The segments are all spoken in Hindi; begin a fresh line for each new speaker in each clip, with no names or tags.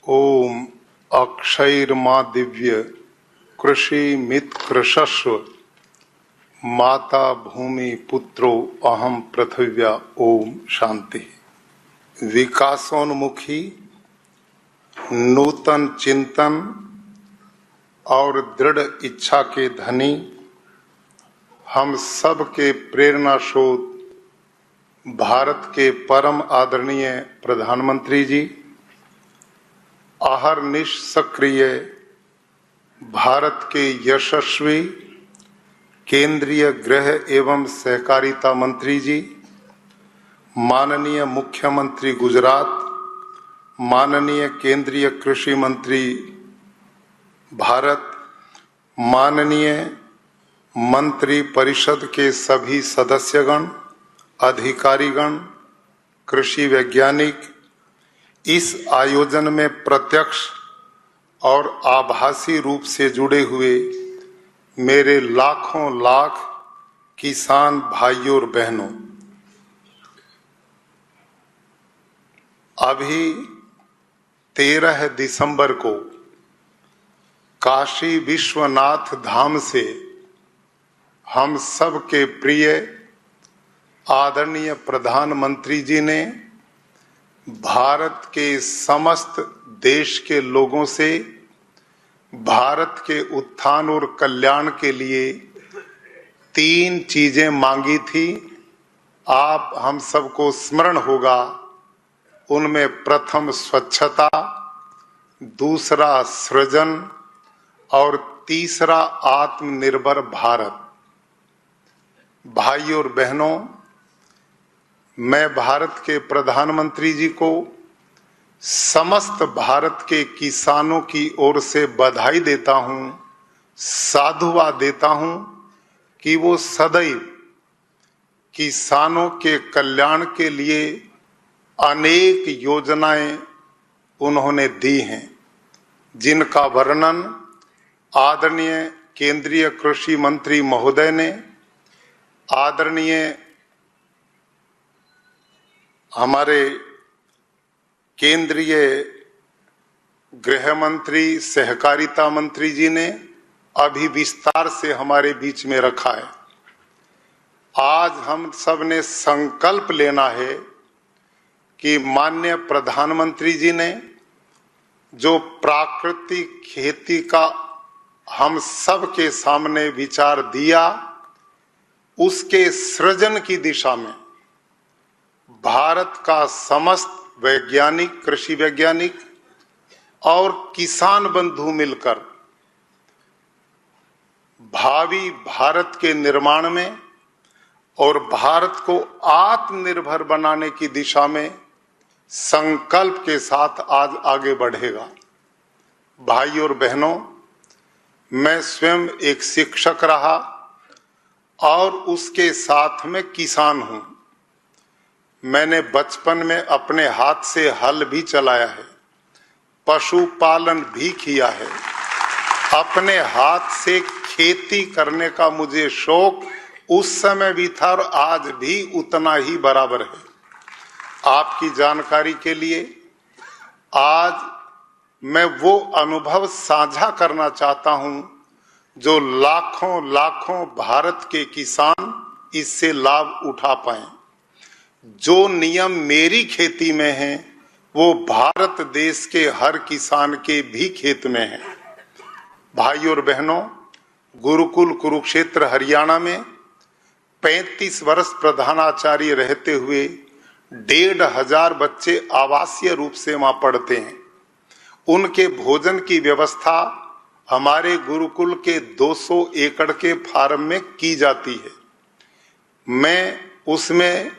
ओम अक्षैर्मा दिव्य कृषि मित कृशस्व माता भूमि पुत्रो अहम पृथिव्या। ओम शांति। विकासोन्मुखी नूतन चिंतन और दृढ़ इच्छा के धनी हम सब के प्रेरणा स्रोत भारत के परम आदरणीय प्रधानमंत्री जी, अहर्निश सक्रिय भारत के यशस्वी केंद्रीय गृह एवं सहकारिता मंत्री जी, माननीय मुख्यमंत्री गुजरात, माननीय केंद्रीय कृषि मंत्री भारत, माननीय मंत्री परिषद के सभी सदस्यगण, अधिकारीगण, कृषि वैज्ञानिक, इस आयोजन में प्रत्यक्ष और आभासी रूप से जुड़े हुए मेरे लाखों लाख किसान भाइयों और बहनों, अभी 13 दिसंबर को काशी विश्वनाथ धाम से हम सब के प्रिय आदरणीय प्रधानमंत्री जी ने भारत के समस्त देश के लोगों से भारत के उत्थान और कल्याण के लिए 3 चीजें मांगी थी। आप हम सबको स्मरण होगा, उनमें प्रथम स्वच्छता, दूसरा सृजन और तीसरा आत्मनिर्भर भारत। भाइयों और बहनों, मैं भारत के प्रधानमंत्री जी को समस्त भारत के किसानों की ओर से बधाई देता हूं, साधुवाद देता हूं कि वो सदैव किसानों के कल्याण के लिए अनेक योजनाएं उन्होंने दी हैं, जिनका वर्णन आदरणीय केंद्रीय कृषि मंत्री महोदय ने, आदरणीय हमारे केंद्रीय गृह मंत्री सहकारिता मंत्री जी ने अभी विस्तार से हमारे बीच में रखा है। आज हम सब ने संकल्प लेना है कि माननीय प्रधानमंत्री जी ने जो प्राकृतिक खेती का हम सब के सामने विचार दिया, उसके सृजन की दिशा में भारत का समस्त वैज्ञानिक, कृषि वैज्ञानिक और किसान बंधु मिलकर भावी भारत के निर्माण में और भारत को आत्मनिर्भर बनाने की दिशा में संकल्प के साथ आज आगे बढ़ेगा। भाइयों और बहनों, मैं स्वयं एक शिक्षक रहा और उसके साथ में किसान हूं। मैंने बचपन में अपने हाथ से हल भी चलाया है, पशुपालन भी किया है, अपने हाथ से खेती करने का मुझे शौक उस समय भी था और आज भी उतना ही बराबर है। आपकी जानकारी के लिए आज मैं वो अनुभव साझा करना चाहता हूं जो लाखों लाखों भारत के किसान इससे लाभ उठा पाए। जो नियम मेरी खेती में हैं, वो भारत देश के हर किसान के भी खेत में है। भाइयों और बहनों, गुरुकुल कुरुक्षेत्र हरियाणा में 35 वर्ष प्रधानाचार्य रहते हुए 1,500 बच्चे आवासीय रूप से वहां पढ़ते हैं। उनके भोजन की व्यवस्था हमारे गुरुकुल के 200 एकड़ के फार्म में की जाती है। मैं उसमें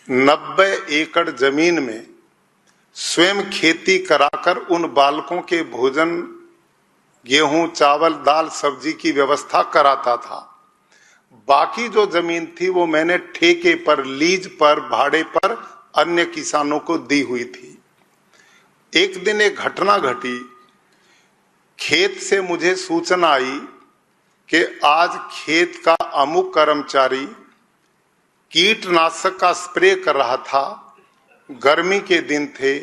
90 एकड़ जमीन में स्वयं खेती कराकर उन बालकों के भोजन, गेहूं, चावल, दाल, सब्जी की व्यवस्था कराता था। बाकी जो जमीन थी वो मैंने ठेके पर, लीज पर, भाड़े पर अन्य किसानों को दी हुई थी। एक दिन एक घटना घटी, खेत से मुझे सूचना आई कि आज खेत का अमुक कर्मचारी कीटनाशक का स्प्रे कर रहा था। गर्मी के दिन थे,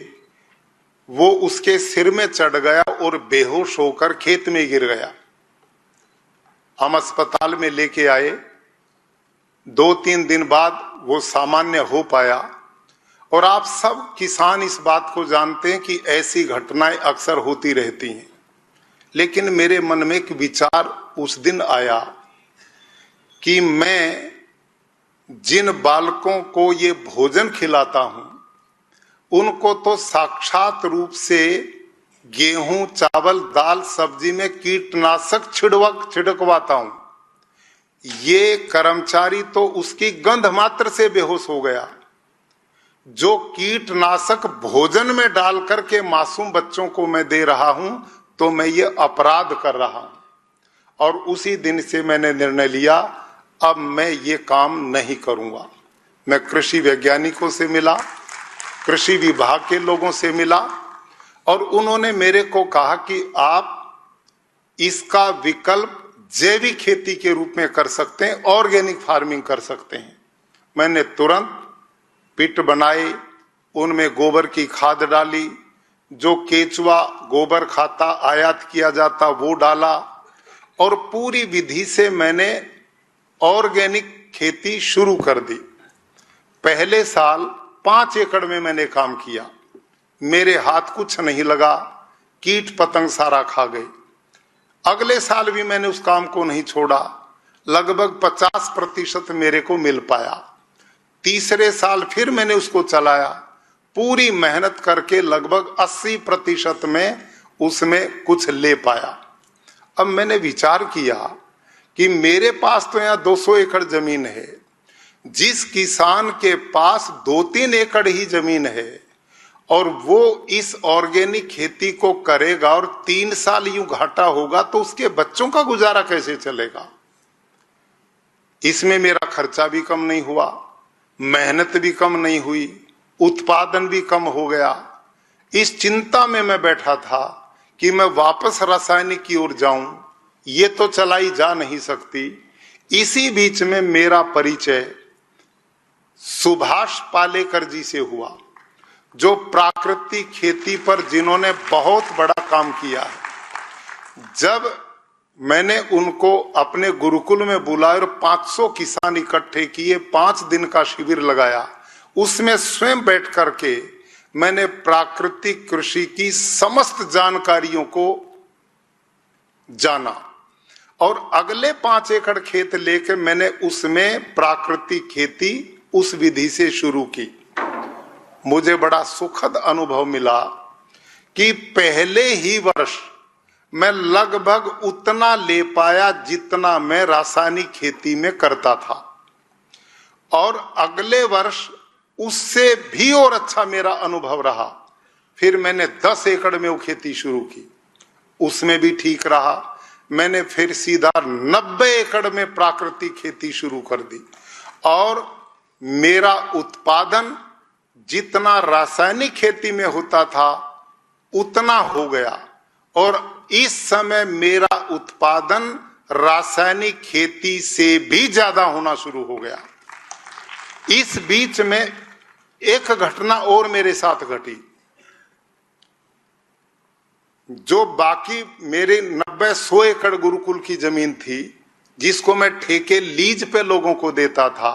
वो उसके सिर में चढ़ गया और बेहोश होकर खेत में गिर गया। हम अस्पताल में लेके आए, 2-3 दिन बाद वो सामान्य हो पाया। और आप सब किसान इस बात को जानते हैं कि ऐसी घटनाएं अक्सर होती रहती हैं। लेकिन मेरे मन में एक विचार उस दिन आया कि मैं जिन बालकों को ये भोजन खिलाता हूं, उनको तो साक्षात रूप से गेहूं, चावल, दाल, सब्जी में कीटनाशक छिड़कवाता हूं। ये कर्मचारी तो उसकी गंध मात्र से बेहोश हो गया। जो कीटनाशक भोजन में डाल करके मासूम बच्चों को मैं दे रहा हूं, तो मैं ये अपराध कर रहा हूं। और उसी दिन से मैंने निर्णय लिया, अब मैं ये काम नहीं करूंगा। मैं कृषि वैज्ञानिकों से मिला, कृषि विभाग के लोगों से मिला, और उन्होंने मेरे को कहा कि आप इसका विकल्प जैविक खेती के रूप में कर सकते हैं, ऑर्गेनिक फार्मिंग कर सकते हैं। मैंने तुरंत पिट बनाए, उनमें गोबर की खाद डाली, जो केचुआ गोबर खाता आयात किया जाता वो डाला, और पूरी विधि से मैंने ऑर्गेनिक खेती शुरू कर दी। पहले साल 5 एकड़ में मैंने काम किया, मेरे हाथ कुछ नहीं लगा, कीट पतंग सारा खा गए। अगले साल भी मैंने उस काम को नहीं छोड़ा, लगभग 50% मेरे को मिल पाया। तीसरे साल फिर मैंने उसको चलाया, पूरी मेहनत करके लगभग 80% में उसमें कुछ ले पाया। अब मैंने विचार किया कि मेरे पास तो यहाँ 200 एकड़ जमीन है, जिस किसान के पास 2-3 एकड़ ही जमीन है और वो इस ऑर्गेनिक खेती को करेगा और 3 साल यूं घाटा होगा, तो उसके बच्चों का गुजारा कैसे चलेगा। इसमें मेरा खर्चा भी कम नहीं हुआ, मेहनत भी कम नहीं हुई, उत्पादन भी कम हो गया। इस चिंता में मैं बैठा था कि मैं वापस रासायनिक की ओर जाऊं, ये तो चलाई जा नहीं सकती। इसी बीच में मेरा परिचय सुभाष पालेकर जी से हुआ, जो प्राकृतिक खेती पर जिन्होंने बहुत बड़ा काम किया है। जब मैंने उनको अपने गुरुकुल में बुलाया और 500 किसान इकट्ठे किए, 5 दिन का शिविर लगाया, उसमें स्वयं बैठ करके मैंने प्राकृतिक कृषि की समस्त जानकारियों को जाना, और अगले 5 एकड़ खेत लेकर मैंने उसमें प्राकृतिक खेती उस विधि से शुरू की। मुझे बड़ा सुखद अनुभव मिला कि पहले ही वर्ष मैं लगभग उतना ले पाया जितना मैं रासायनिक खेती में करता था, और अगले वर्ष उससे भी और अच्छा मेरा अनुभव रहा। फिर मैंने 10 एकड़ में वो खेती शुरू की, उसमें भी ठीक रहा। मैंने फिर सीधा 90 एकड़ में प्राकृतिक खेती शुरू कर दी, और मेरा उत्पादन जितना रासायनिक खेती में होता था उतना हो गया, और इस समय मेरा उत्पादन रासायनिक खेती से भी ज्यादा होना शुरू हो गया। इस बीच में एक घटना और मेरे साथ घटी। जो बाकी मेरे 90-100 एकड़ गुरुकुल की जमीन थी, जिसको मैं ठेके लीज पे लोगों को देता था,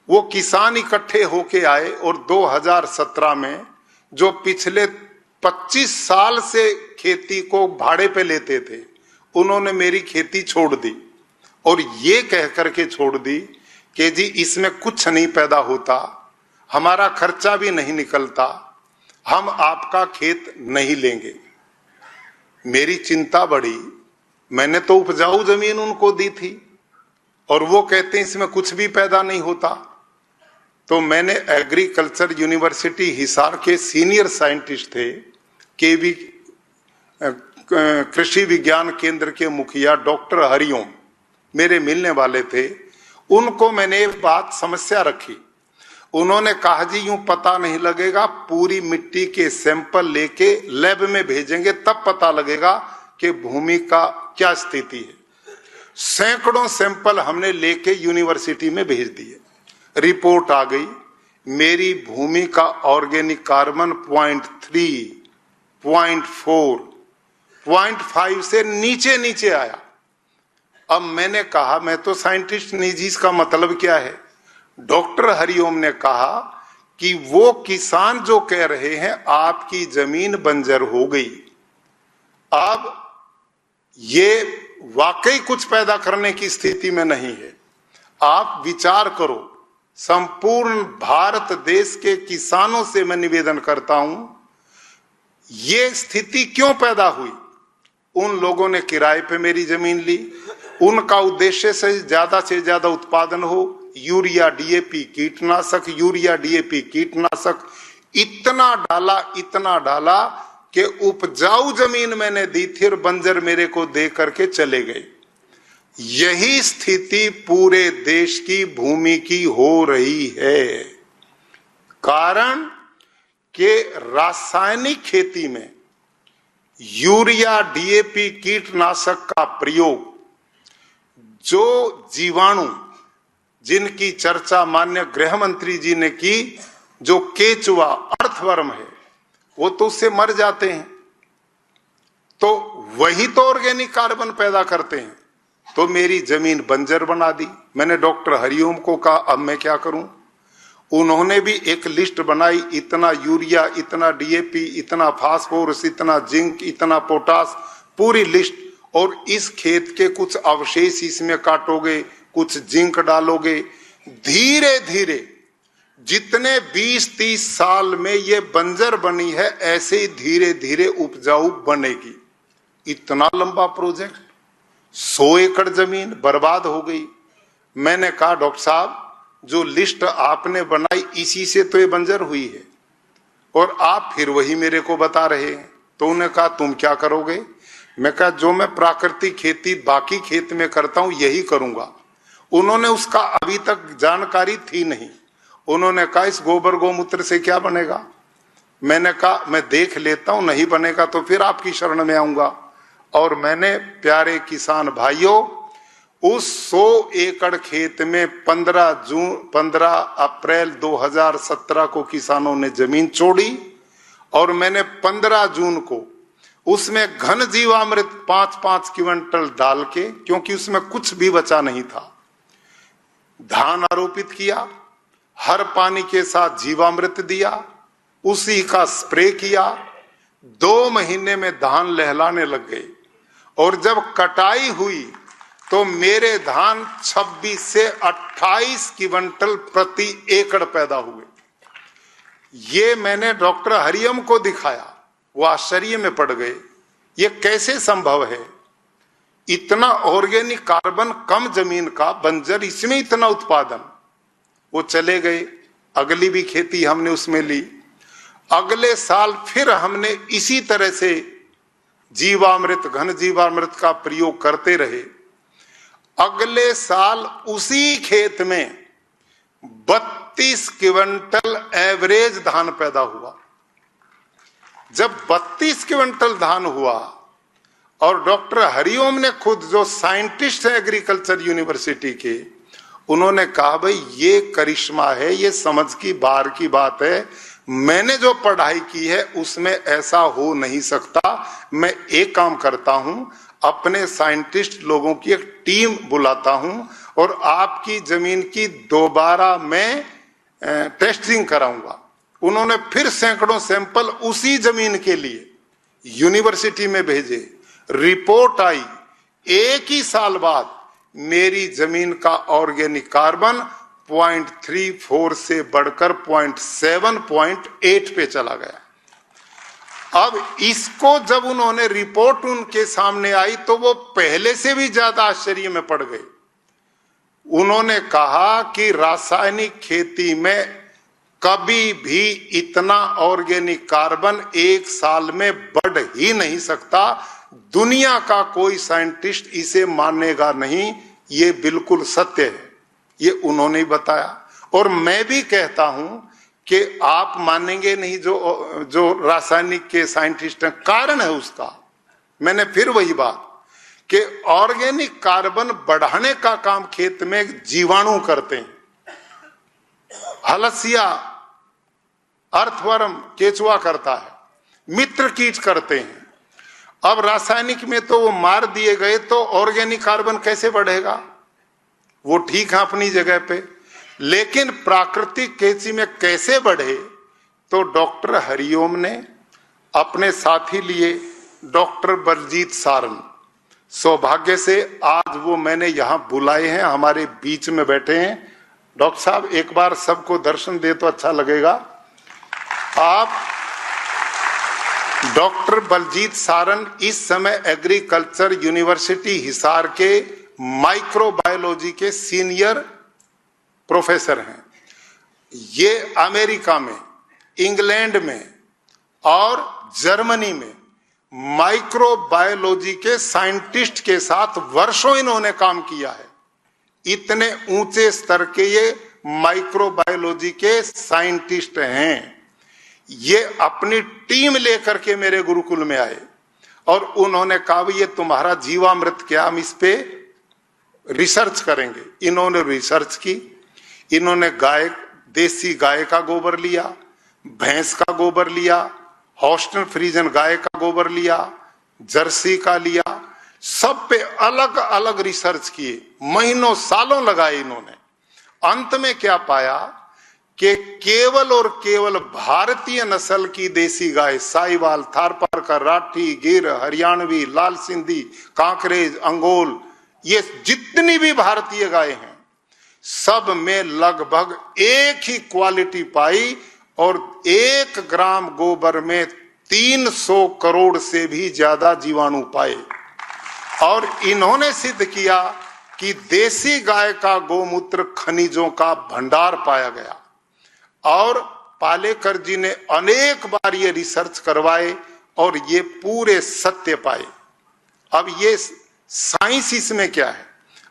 वो किसान इकट्ठे होके आए, और 2017 में जो पिछले 25 साल से खेती को भाड़े पे लेते थे, उन्होंने मेरी खेती छोड़ दी, और ये कह करके छोड़ दी कि जी इसमें कुछ नहीं पैदा होता, हमारा खर्चा भी नहीं निकलता, हम आपका खेत नहीं लेंगे। मेरी चिंता बढ़ी, मैंने तो उपजाऊ जमीन उनको दी थी, और वो कहते हैं इसमें कुछ भी पैदा नहीं होता। तो मैंने एग्रीकल्चर यूनिवर्सिटी हिसार के सीनियर साइंटिस्ट थे, केवी कृषि विज्ञान केंद्र के मुखिया डॉक्टर हरिओम मेरे मिलने वाले थे। उनको मैंने एक बात समस्या रखी, उन्होंने कहा जी यूं पता नहीं लगेगा, पूरी मिट्टी के सैंपल लेके लैब में भेजेंगे तब पता लगेगा कि भूमि का क्या स्थिति है। सैकड़ों सैंपल हमने लेके यूनिवर्सिटी में भेज दिए, रिपोर्ट आ गई, मेरी भूमि का ऑर्गेनिक कार्बन 0.3 0.4, 0.5 से नीचे नीचे आया। अब मैंने कहा मैं तो साइंटिस्ट नहीं जी, इसका मतलब क्या है? डॉक्टर हरिओम ने कहा कि वो किसान जो कह रहे हैं आपकी जमीन बंजर हो गई, अब ये वाकई कुछ पैदा करने की स्थिति में नहीं है। आप विचार करो, संपूर्ण भारत देश के किसानों से मैं निवेदन करता हूं, ये स्थिति क्यों पैदा हुई? उन लोगों ने किराए पे मेरी जमीन ली, उनका उद्देश्य से ज्यादा उत्पादन हो, यूरिया डीएपी कीटनाशक, यूरिया डीएपी कीटनाशक इतना डाला कि उपजाऊ जमीन मैंने दी थी और बंजर मेरे को दे करके चले गए। यही स्थिति पूरे देश की भूमि की हो रही है। कारण कि रासायनिक खेती में यूरिया डीएपी कीटनाशक का प्रयोग, जो जीवाणु जिनकी चर्चा माननीय गृह मंत्री जी ने की, जो केचुआ अर्थवर्म है, वो तो उससे मर जाते हैं, तो वही तो ऑर्गेनिक कार्बन पैदा करते हैं। तो मेरी जमीन बंजर बना दी। मैंने डॉक्टर हरिओम को कहा अब मैं क्या करूं? उन्होंने भी एक लिस्ट बनाई, इतना यूरिया, इतना डीएपी, इतना फास्फोरस, इतना जिंक, इतना पोटास, पूरी लिस्ट। और इस खेत के कुछ अवशेष इसमें काटोगे, कुछ जिंक डालोगे, धीरे धीरे जितने 20-30 साल में ये बंजर बनी है, ऐसे ही धीरे धीरे उपजाऊ बनेगी। इतना लंबा प्रोजेक्ट, 100 एकड़ जमीन बर्बाद हो गई। मैंने कहा डॉक्टर साहब, जो लिस्ट आपने बनाई इसी से तो ये बंजर हुई है, और आप फिर वही मेरे को बता रहे हैं। तो उन्होंने कहा तुम क्या करोगे? मैं कहा जो मैं प्राकृतिक खेती बाकी खेत में करता हूं यही करूंगा। उन्होंने उसका अभी तक जानकारी थी नहीं। उन्होंने कहा इस गोबर गोमूत्र से क्या बनेगा? मैंने कहा मैं देख लेता हूं, नहीं बनेगा तो फिर आपकी शरण में आऊंगा। और मैंने प्यारे किसान भाइयों, उस 100 एकड़ खेत में 15 अप्रैल 2017 को किसानों ने जमीन छोड़ी, और मैंने 15 जून को उसमें घन जीवामृत 5-5 क्विंटल डाल के, क्योंकि उसमें कुछ भी बचा नहीं था, धान आरोपित किया, हर पानी के साथ जीवामृत दिया, उसी का स्प्रे किया। 2 महीने में धान लहलाने लग गए, और जब कटाई हुई तो मेरे धान 26 से 28 क्विंटल प्रति एकड़ पैदा हुए। ये मैंने डॉक्टर हरिओम को दिखाया, वो आश्चर्य में पड़ गए, ये कैसे संभव है? इतना ऑर्गेनिक कार्बन कम जमीन का, बंजर, इसमें इतना उत्पादन। वो चले गए, अगली भी खेती हमने उसमें ली। अगले साल फिर हमने इसी तरह से जीवामृत, घन जीवामृत का प्रयोग करते रहे। अगले साल उसी खेत में 32 क्विंटल एवरेज धान पैदा हुआ। जब 32 क्विंटल धान हुआ, और डॉक्टर हरिओम ने खुद, जो साइंटिस्ट है एग्रीकल्चर यूनिवर्सिटी के, उन्होंने कहा भाई ये करिश्मा है, ये समझ की बाहर की बात है, मैंने जो पढ़ाई की है उसमें ऐसा हो नहीं सकता। मैं एक काम करता हूं, अपने साइंटिस्ट लोगों की एक टीम बुलाता हूं, और आपकी जमीन की दोबारा मैं टेस्टिंग कराऊंगा। उन्होंने फिर सैकड़ों सैंपल उसी जमीन के लिए यूनिवर्सिटी में भेजे। रिपोर्ट आई, एक ही साल बाद मेरी जमीन का ऑर्गेनिक कार्बन 0.34 से बढ़कर 0.7-0.8 पे चला गया। अब इसको जब उन्होंने रिपोर्ट उनके सामने आई तो वो पहले से भी ज्यादा आश्चर्य में पड़ गए। उन्होंने कहा कि रासायनिक खेती में कभी भी इतना ऑर्गेनिक कार्बन एक साल में बढ़ ही नहीं सकता। दुनिया का कोई साइंटिस्ट इसे मानेगा नहीं, ये बिल्कुल सत्य है। ये उन्होंने बताया, और मैं भी कहता हूं कि आप मानेंगे नहीं, जो रासायनिक के साइंटिस्ट हैं। कारण है उसका, मैंने फिर वही बात कि ऑर्गेनिक कार्बन बढ़ाने का काम खेत में जीवाणु करते हैं। हलसिया, अर्थवर्म, केचुआ करता है। मित्र कीट करते हैं। अब रासायनिक में तो वो मार दिए गए, तो ऑर्गेनिक कार्बन कैसे बढ़ेगा? वो ठीक है अपनी जगह पे, लेकिन प्राकृतिक खेती में कैसे बढ़े? तो डॉक्टर हरिओम ने अपने साथी लिए डॉक्टर बलजीत सारन, सौभाग्य से आज वो मैंने यहां बुलाए हैं, हमारे बीच में बैठे हैं। डॉक्टर साहब एक बार सबको दर्शन दे तो अच्छा लगेगा। आप डॉक्टर बलजीत सारन इस समय एग्रीकल्चर यूनिवर्सिटी हिसार के माइक्रोबायोलॉजी के सीनियर प्रोफेसर हैं। ये अमेरिका में, इंग्लैंड में और जर्मनी में माइक्रोबायोलॉजी के साइंटिस्ट के साथ वर्षों इन्होंने काम किया है। इतने ऊंचे स्तर के ये माइक्रोबायोलॉजी के साइंटिस्ट हैं। ये अपनी टीम लेकर के मेरे गुरुकुल में आए और उन्होंने कहा ये तुम्हारा जीवामृत क्या, हम इस पे रिसर्च करेंगे। इन्होंने रिसर्च की। इन्होंने देसी गाय का गोबर लिया, भैंस का गोबर लिया, हॉस्टन फ्रीजन गाय का गोबर लिया, जर्सी का लिया, सब पे अलग अलग रिसर्च किए। महीनों सालों लगाए इन्होंने। अंत में क्या पाया कि केवल और केवल भारतीय नस्ल की देसी गाय, साहिवाल, थारपारकर, राठी, गिर, हरियाणवी, लाल सिंधी, कांकरेज, अंगोल, ये जितनी भी भारतीय गाय हैं सब में लगभग एक ही क्वालिटी पाई और 1 ग्राम गोबर में 300 करोड़ से भी ज्यादा जीवाणु पाए। और इन्होंने सिद्ध किया कि देसी गाय का गोमूत्र खनिजों का भंडार पाया गया। और पालेकर जी ने अनेक बार ये रिसर्च करवाए और ये पूरे सत्य पाए। अब ये साइंस इसमें क्या है?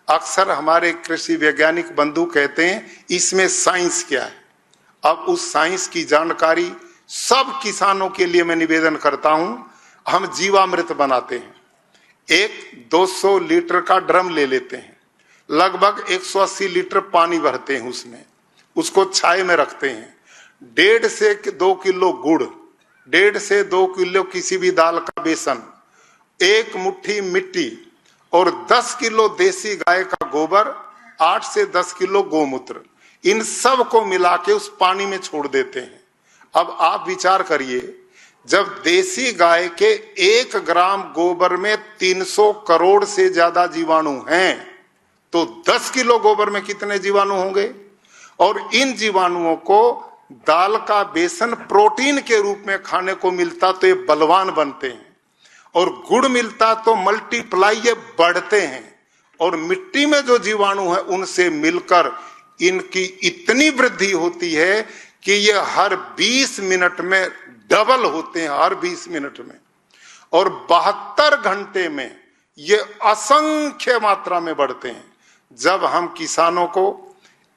अक्सर हमारे कृषि वैज्ञानिक बंधु कहते हैं इसमें साइंस क्या है। अब उस साइंस की जानकारी सब किसानों के लिए मैं निवेदन करता हूं। हम जीवामृत बनाते हैं, एक 200 लीटर का ड्रम ले लेते हैं, लगभग 180 लीटर पानी भरते हैं उसमें, उसको छाये में रखते हैं। 1.5 से 2 किलो गुड़, 1.5 से 2 किलो किसी भी दाल का बेसन, 1 मुट्ठी मिट्टी और 10 किलो देसी गाय का गोबर, 8 से 10 किलो गोमूत्र, इन सब को मिला के उस पानी में छोड़ देते हैं। अब आप विचार करिए, जब देसी गाय के 1 ग्राम गोबर में 300 करोड़ से ज्यादा जीवाणु हैं, तो 10 किलो गोबर में कितने जीवाणु होंगे? और इन जीवाणुओं को दाल का बेसन प्रोटीन के रूप में खाने को मिलता तो ये बलवान बनते हैं, और गुड़ मिलता तो मल्टीप्लाई ये बढ़ते हैं। और मिट्टी में जो जीवाणु है उनसे मिलकर इनकी इतनी वृद्धि होती है कि ये हर 20 मिनट में डबल होते हैं, हर 20 मिनट में। और 72 घंटे में ये असंख्य मात्रा में बढ़ते हैं। जब हम किसानों को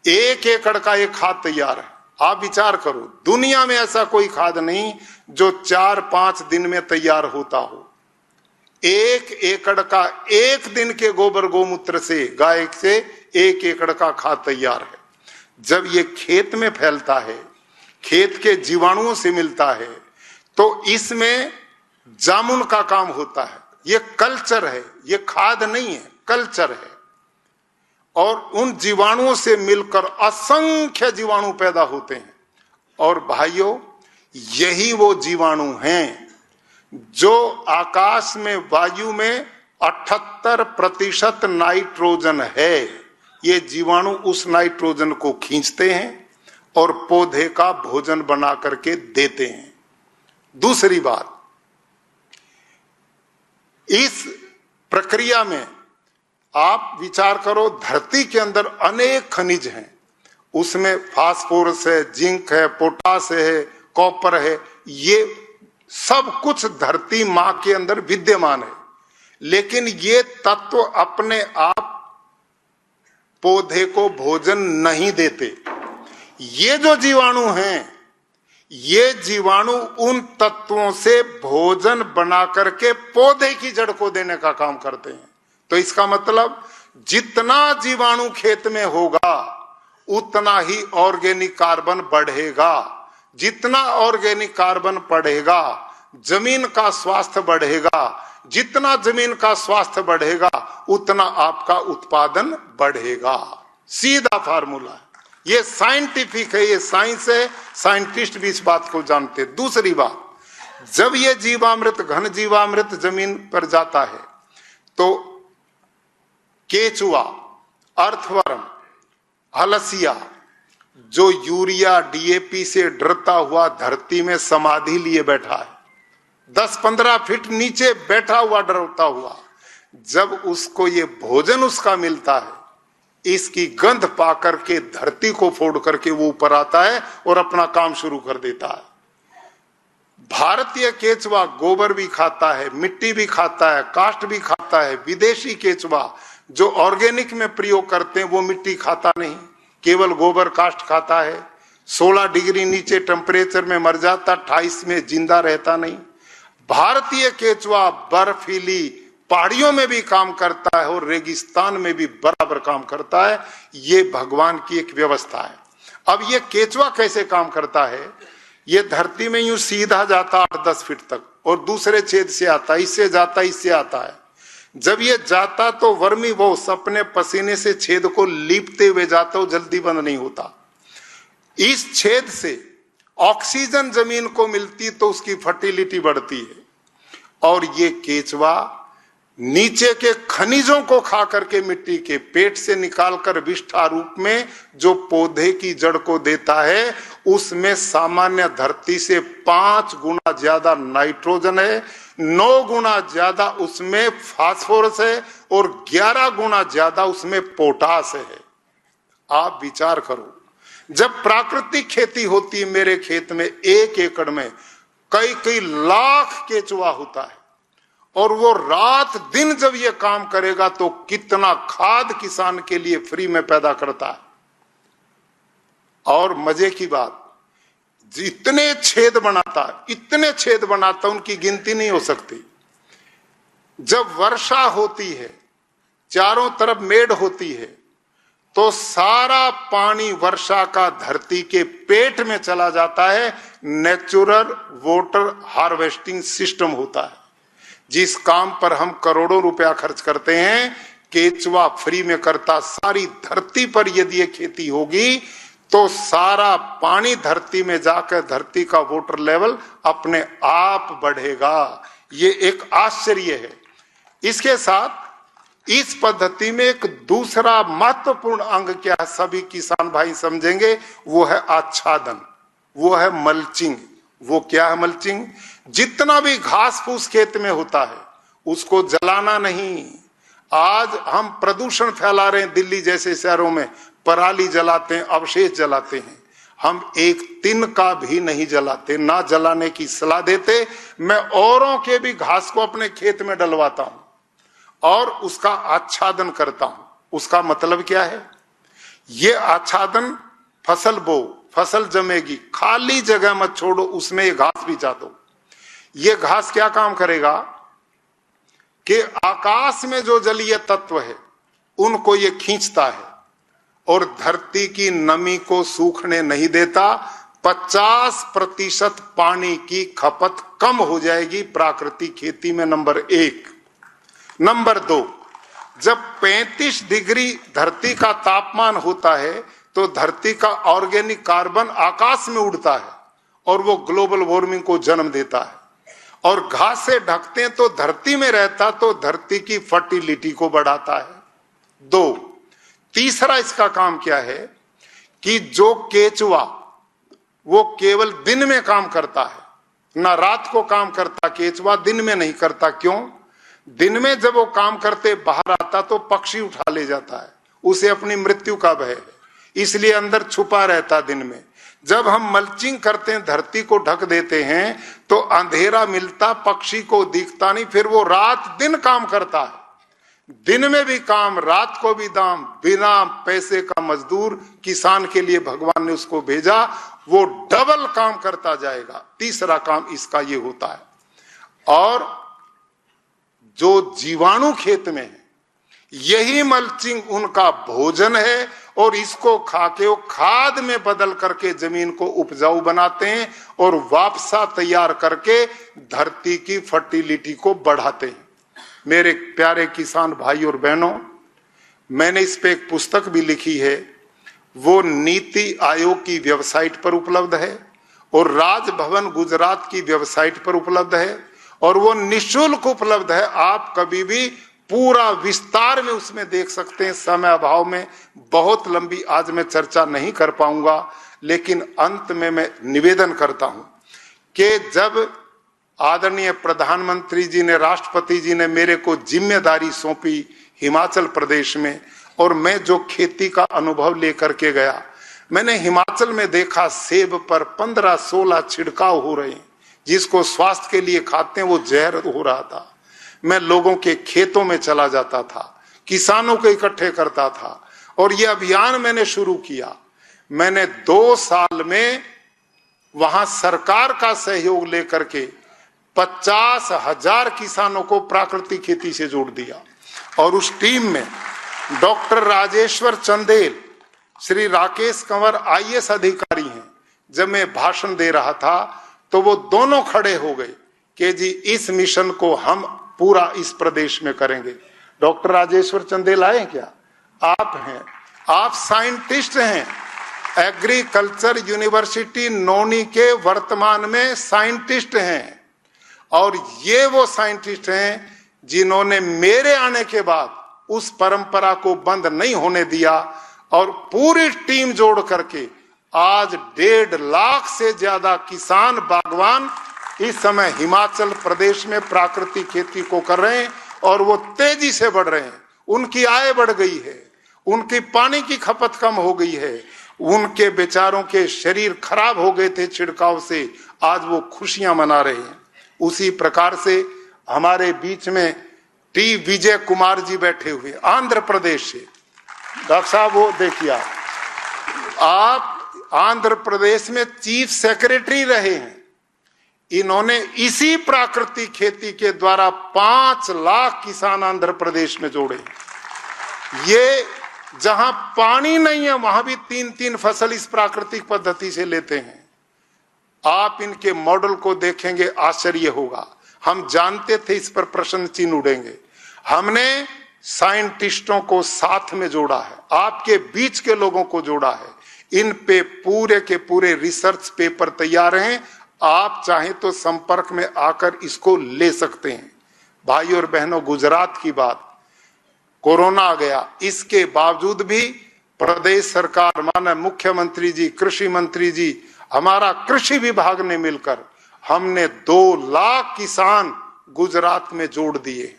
1 एकड़ का एक खाद तैयार है, आप विचार करो, दुनिया में ऐसा कोई खाद नहीं जो 4-5 दिन में तैयार होता हो। 1 एकड़ का 1 दिन के गोबर गोमूत्र से, गाय से 1 एकड़ का खाद तैयार है। जब ये खेत में फैलता है, खेत के जीवाणुओं से मिलता है, तो इसमें जामुन का काम होता है। ये कल्चर है, ये खाद नहीं है, कल्चर है। और उन जीवाणुओं से मिलकर असंख्य जीवाणु पैदा होते हैं। और भाइयों, यही वो जीवाणु हैं जो आकाश में, वायु में 78% नाइट्रोजन है। ये जीवाणु उस नाइट्रोजन को खींचते हैं और पौधे का भोजन बना करके देते हैं। दूसरी बात, इस प्रक्रिया में आप विचार करो, धरती के अंदर अनेक खनिज हैं, उसमें फास्फोरस है, जिंक है, पोटास है, कॉपर है, ये सब कुछ धरती मां के अंदर विद्यमान है। लेकिन ये तत्व अपने आप पौधे को भोजन नहीं देते। ये जो जीवाणु हैं, ये जीवाणु उन तत्वों से भोजन बना करके पौधे की जड़ को देने का काम करते हैं। तो इसका मतलब जितना जीवाणु खेत में होगा उतना ही ऑर्गेनिक कार्बन बढ़ेगा। जितना ऑर्गेनिक कार्बन बढ़ेगा, जमीन का स्वास्थ्य बढ़ेगा। जितना जमीन का स्वास्थ्य बढ़ेगा उतना आपका उत्पादन बढ़ेगा। सीधा फार्मूला है, ये साइंटिफिक है, ये साइंस है, साइंटिस्ट भी इस बात को जानते हैं। दूसरी बात, जब ये जीवामृत, घन जीवामृत जमीन पर जाता है तो केचुआ, अर्थवर्म, हलसिया जो यूरिया डीएपी से डरता हुआ धरती में समाधि लिए बैठा है, 10-15 फीट नीचे बैठा हुआ डरता हुआ, जब उसको ये भोजन उसका मिलता है, इसकी गंध पा करके धरती को फोड़ करके वो ऊपर आता है और अपना काम शुरू कर देता है। भारतीय केचुआ गोबर भी खाता है, मिट्टी भी खाता है, काष्ठ भी खाता है। विदेशी केचुआ जो ऑर्गेनिक में प्रयोग करते हैं वो मिट्टी खाता नहीं, केवल गोबर काष्ठ खाता है। 16 डिग्री नीचे टेम्परेचर में मर जाता, 28 में जिंदा रहता नहीं। भारतीय केचुआ बर्फीली पहाड़ियों में भी काम करता है और रेगिस्तान में भी बराबर काम करता है। ये भगवान की एक व्यवस्था है। अब ये केचुआ कैसे काम करता है? ये धरती में यूं सीधा जाता 8-10 फीट तक और दूसरे छेद से आता, इससे जाता, इससे आता है। जब ये जाता तो वर्मी वॉश अपने पसीने से छेद को लीपते हुए जाता, वो जल्दी बंद नहीं होता। इस छेद से ऑक्सीजन जमीन को मिलती तो उसकी फर्टिलिटी बढ़ती है। और ये केचुआ नीचे के खनिजों को खा करके मिट्टी के पेट से निकालकर विष्ठा रूप में जो पौधे की जड़ को देता है, उसमें सामान्य धरती से 5 गुना ज्यादा नाइट्रोजन है, 9 गुना ज्यादा उसमें फास्फोरस है और 11 गुना ज्यादा उसमें पोटास है। आप विचार करो, जब प्राकृतिक खेती होती है, मेरे खेत में 1 एकड़ में कई लाख केचुआ होता है और वो रात दिन जब ये काम करेगा तो कितना खाद किसान के लिए फ्री में पैदा करता है। और मजे की बात, इतने छेद बनाता उनकी गिनती नहीं हो सकती। जब वर्षा होती है, चारों तरफ मेड़ होती है, तो सारा पानी वर्षा का धरती के पेट में चला जाता है। नेचुरल वाटर हार्वेस्टिंग सिस्टम होता है, जिस काम पर हम करोड़ों रुपया खर्च करते हैं, केचुआ फ्री में करता। सारी धरती पर यदि ये खेती होगी तो सारा पानी धरती में जाकर धरती का वाटर लेवल अपने आप बढ़ेगा। ये एक आश्चर्य है। इसके साथ इस पद्धति में एक दूसरा महत्वपूर्ण अंग क्या है, सभी किसान भाई समझेंगे, वो है आच्छादन, वो है मल्चिंग। वो क्या है मल्चिंग? जितना भी घास फूस खेत में होता है उसको जलाना नहीं। आज हम प्रदूषण फैला रहे हैं, दिल्ली जैसे शहरों में पराली जलाते हैं, अवशेष जलाते हैं। हम एक तिनका भी नहीं जलाते, ना जलाने की सलाह देते। मैं औरों के भी घास को अपने खेत में डलवाता हूं और उसका आच्छादन करता हूं। उसका मतलब क्या है? ये आच्छादन, फसल बो, फसल जमेगी, खाली जगह मत छोड़ो, उसमें ये घास बिछा दो। ये घास क्या काम करेगा कि आकाश में जो जलीय तत्व है उनको ये खींचता है और धरती की नमी को सूखने नहीं देता। 50% पानी की खपत कम हो जाएगी प्राकृतिक खेती में, नंबर 1। नंबर 2, जब 35 डिग्री धरती का तापमान होता है तो धरती का ऑर्गेनिक कार्बन आकाश में उड़ता है और वो ग्लोबल वार्मिंग को जन्म देता है। और घास से ढकते हैं तो धरती में रहता, तो धरती की फर्टिलिटी को बढ़ाता है। 2, तीसरा इसका काम क्या है कि जो केचुआ वो केवल दिन में काम करता है, ना रात को काम करता। केचुआ दिन में नहीं करता। क्यों? दिन में जब वो काम करते बाहर आता तो पक्षी उठा ले जाता है, उसे अपनी मृत्यु का भय है, इसलिए अंदर छुपा रहता दिन में। जब हम मल्चिंग करते हैं, धरती को ढक देते हैं, तो अंधेरा मिलता, पक्षी को दिखता नहीं, फिर वो रात दिन काम करता है। दिन में भी काम, रात को भी दाम। बिना पैसे का मजदूर किसान के लिए भगवान ने उसको भेजा, वो डबल काम करता जाएगा। तीसरा काम इसका ये होता है। और जो जीवाणु खेत में है, यही मल्चिंग उनका भोजन है और इसको खाके वो खाद में बदल करके जमीन को उपजाऊ बनाते हैं और वापसा तैयार करके धरती की फर्टिलिटी को बढ़ाते हैं। मेरे प्यारे किसान भाई और बहनों, मैंने इस पे एक पुस्तक भी लिखी है, वो नीति आयोग की वेबसाइट पर उपलब्ध है और राजभवन गुजरात की वेबसाइट पर उपलब्ध है और वो निःशुल्क उपलब्ध है। आप कभी भी पूरा विस्तार में उसमें देख सकते हैं। समय अभाव में बहुत लंबी आज मैं चर्चा नहीं कर पाऊंगा, लेकिन अंत में मैं निवेदन करता हूं कि जब आदरणीय प्रधानमंत्री जी ने, राष्ट्रपति जी ने मेरे को जिम्मेदारी सौंपी हिमाचल प्रदेश में और मैं जो खेती का अनुभव लेकर के गया, मैंने हिमाचल में देखा सेब पर 15-16 छिड़काव हो रहे हैं, जिसको स्वास्थ्य के लिए खाते हैं वो जहर हो रहा था। मैं लोगों के खेतों में चला जाता था, किसानों को इकट्ठे करता था और ये अभियान मैंने शुरू किया। मैंने 2 साल में वहां सरकार का सहयोग लेकर के 50,000 किसानों को प्राकृतिक खेती से जोड़ दिया और उस टीम में डॉक्टर राजेश्वर चंदेल, श्री राकेश कंवर IAS अधिकारी हैं। जब मैं भाषण दे रहा था तो वो दोनों खड़े हो गए कि जी इस मिशन को हम पूरा इस प्रदेश में करेंगे। डॉक्टर राजेश्वर चंदेल आए क्या? आप हैं, आप साइंटिस्ट हैं, एग्रीकल्चर यूनिवर्सिटी नौनी के वर्तमान में साइंटिस्ट हैं और ये वो साइंटिस्ट हैं जिन्होंने मेरे आने के बाद उस परंपरा को बंद नहीं होने दिया और पूरी टीम जोड़ करके आज 1.5 लाख से ज्यादा किसान बागवान इस समय हिमाचल प्रदेश में प्राकृतिक खेती को कर रहे हैं और वो तेजी से बढ़ रहे हैं। उनकी आय बढ़ गई है, उनकी पानी की खपत कम हो गई है, उनके बेचारों के शरीर खराब हो गए थे छिड़काव से, आज वो खुशियां मना रहे हैं। उसी प्रकार से हमारे बीच में टी विजय कुमार जी बैठे हुए आंध्र प्रदेश से। डॉक्टर साहब वो देखिए, आप आंध्र प्रदेश में चीफ सेक्रेटरी रहे हैं। इन्होंने इसी प्राकृतिक खेती के द्वारा 5 लाख किसान आंध्र प्रदेश में जोड़े। ये जहां पानी नहीं है वहां भी 3-3 फसल इस प्राकृतिक पद्धति से लेते हैं। आप इनके मॉडल को देखेंगे, आश्चर्य होगा। हम जानते थे इस पर प्रश्न चिन्ह उड़ेंगे। हमने साइंटिस्टों को साथ में जोड़ा है, आपके बीच के लोगों को जोड़ा है। इन पे पूरे के पूरे रिसर्च पेपर तैयार हैं। आप चाहें तो संपर्क में आकर इसको ले सकते हैं। भाई और बहनों, गुजरात की बात, कोरोना आ गया, इसके बावजूद भी प्रदेश सरकार, माननीय मुख्यमंत्री जी, कृषि मंत्री जी, हमारा कृषि विभाग ने मिलकर हमने 2 लाख किसान गुजरात में जोड़ दिए।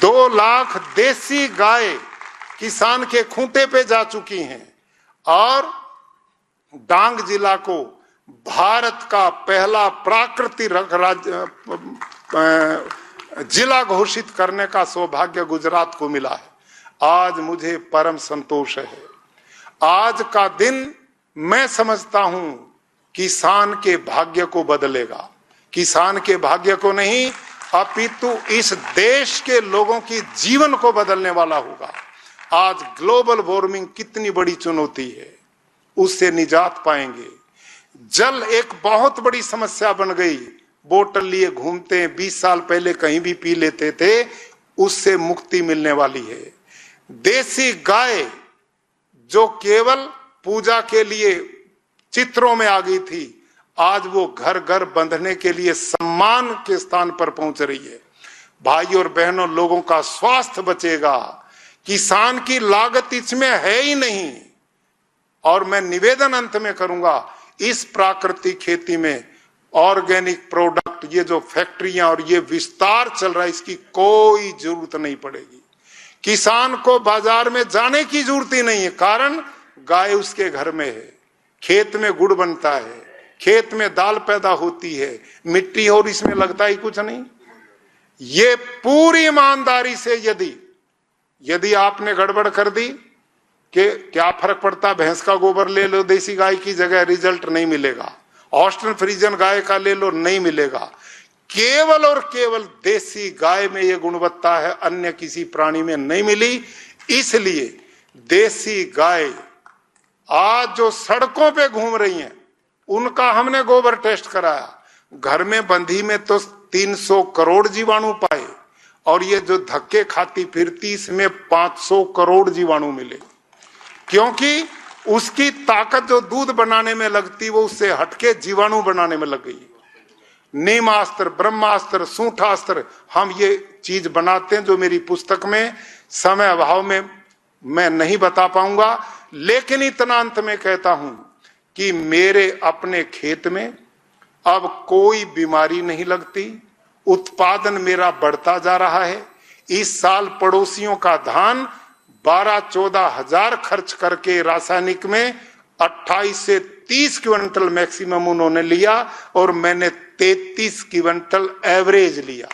2 लाख देसी गाय किसान के खूंटे पे जा चुकी हैं और डांग जिला को भारत का पहला प्राकृतिक जिला घोषित करने का सौभाग्य गुजरात को मिला है। आज मुझे परम संतोष है। आज का दिन मैं समझता हूं किसान के भाग्य को बदलेगा, किसान के भाग्य को नहीं अपितु इस देश के लोगों की जीवन को बदलने वाला होगा। आज ग्लोबल वार्मिंग कितनी बड़ी चुनौती है, उससे निजात पाएंगे। जल एक बहुत बड़ी समस्या बन गई, बोतल लिए घूमते हैं, 20 साल पहले कहीं भी पी लेते थे, उससे मुक्ति मिलने वाली है। देसी गाय जो केवल पूजा के लिए चित्रों में आ गई थी, आज वो घर घर बंधने के लिए सम्मान के स्थान पर पहुंच रही है। भाई और बहनों, लोगों का स्वास्थ्य बचेगा, किसान की लागत इसमें है ही नहीं। और मैं निवेदन अंत में करूंगा, इस प्राकृतिक खेती में ऑर्गेनिक प्रोडक्ट, ये जो फैक्ट्रियां और ये विस्तार चल रहा है, इसकी कोई जरूरत नहीं पड़ेगी। किसान को बाजार में जाने की जरूरत ही नहीं है, कारण गाय उसके घर में है, खेत में गुड़ बनता है, खेत में दाल पैदा होती है, मिट्टी और इसमें लगता ही कुछ नहीं। ये पूरी ईमानदारी से यदि आपने गड़बड़ कर दी कि क्या फर्क पड़ता, भैंस का गोबर ले लो देसी गाय की जगह, रिजल्ट नहीं मिलेगा। ऑस्ट्रन फ्रीजन गाय का ले लो, नहीं मिलेगा। केवल और केवल देसी गाय में ये गुणवत्ता है, अन्य किसी प्राणी में नहीं मिली। इसलिए देसी गाय आज जो सड़कों पे घूम रही हैं, उनका हमने गोबर टेस्ट कराया। घर में बंधी में तो 300 करोड़ जीवाणु पाए, और ये जो धक्के खाती फिरती इसमें 500 करोड़ जीवाणु मिले, क्योंकि उसकी ताकत जो दूध बनाने में लगती वो उससे हटके जीवाणु बनाने में लग गई। नीमास्त्र, ब्रह्मास्त्र, सूंठास्त्र, हम ये चीज बनाते हैं जो मेरी पुस्तक में समय अभाव में मैं नहीं बता पाऊंगा। लेकिन इतना अंत में कहता हूं कि मेरे अपने खेत में अब कोई बीमारी नहीं लगती, उत्पादन मेरा बढ़ता जा रहा है। इस साल पड़ोसियों का धान 12-14 हजार खर्च करके रासायनिक में 28 से 30 क्विंटल मैक्सिमम उन्होंने लिया, और मैंने 33 क्विंटल एवरेज लिया।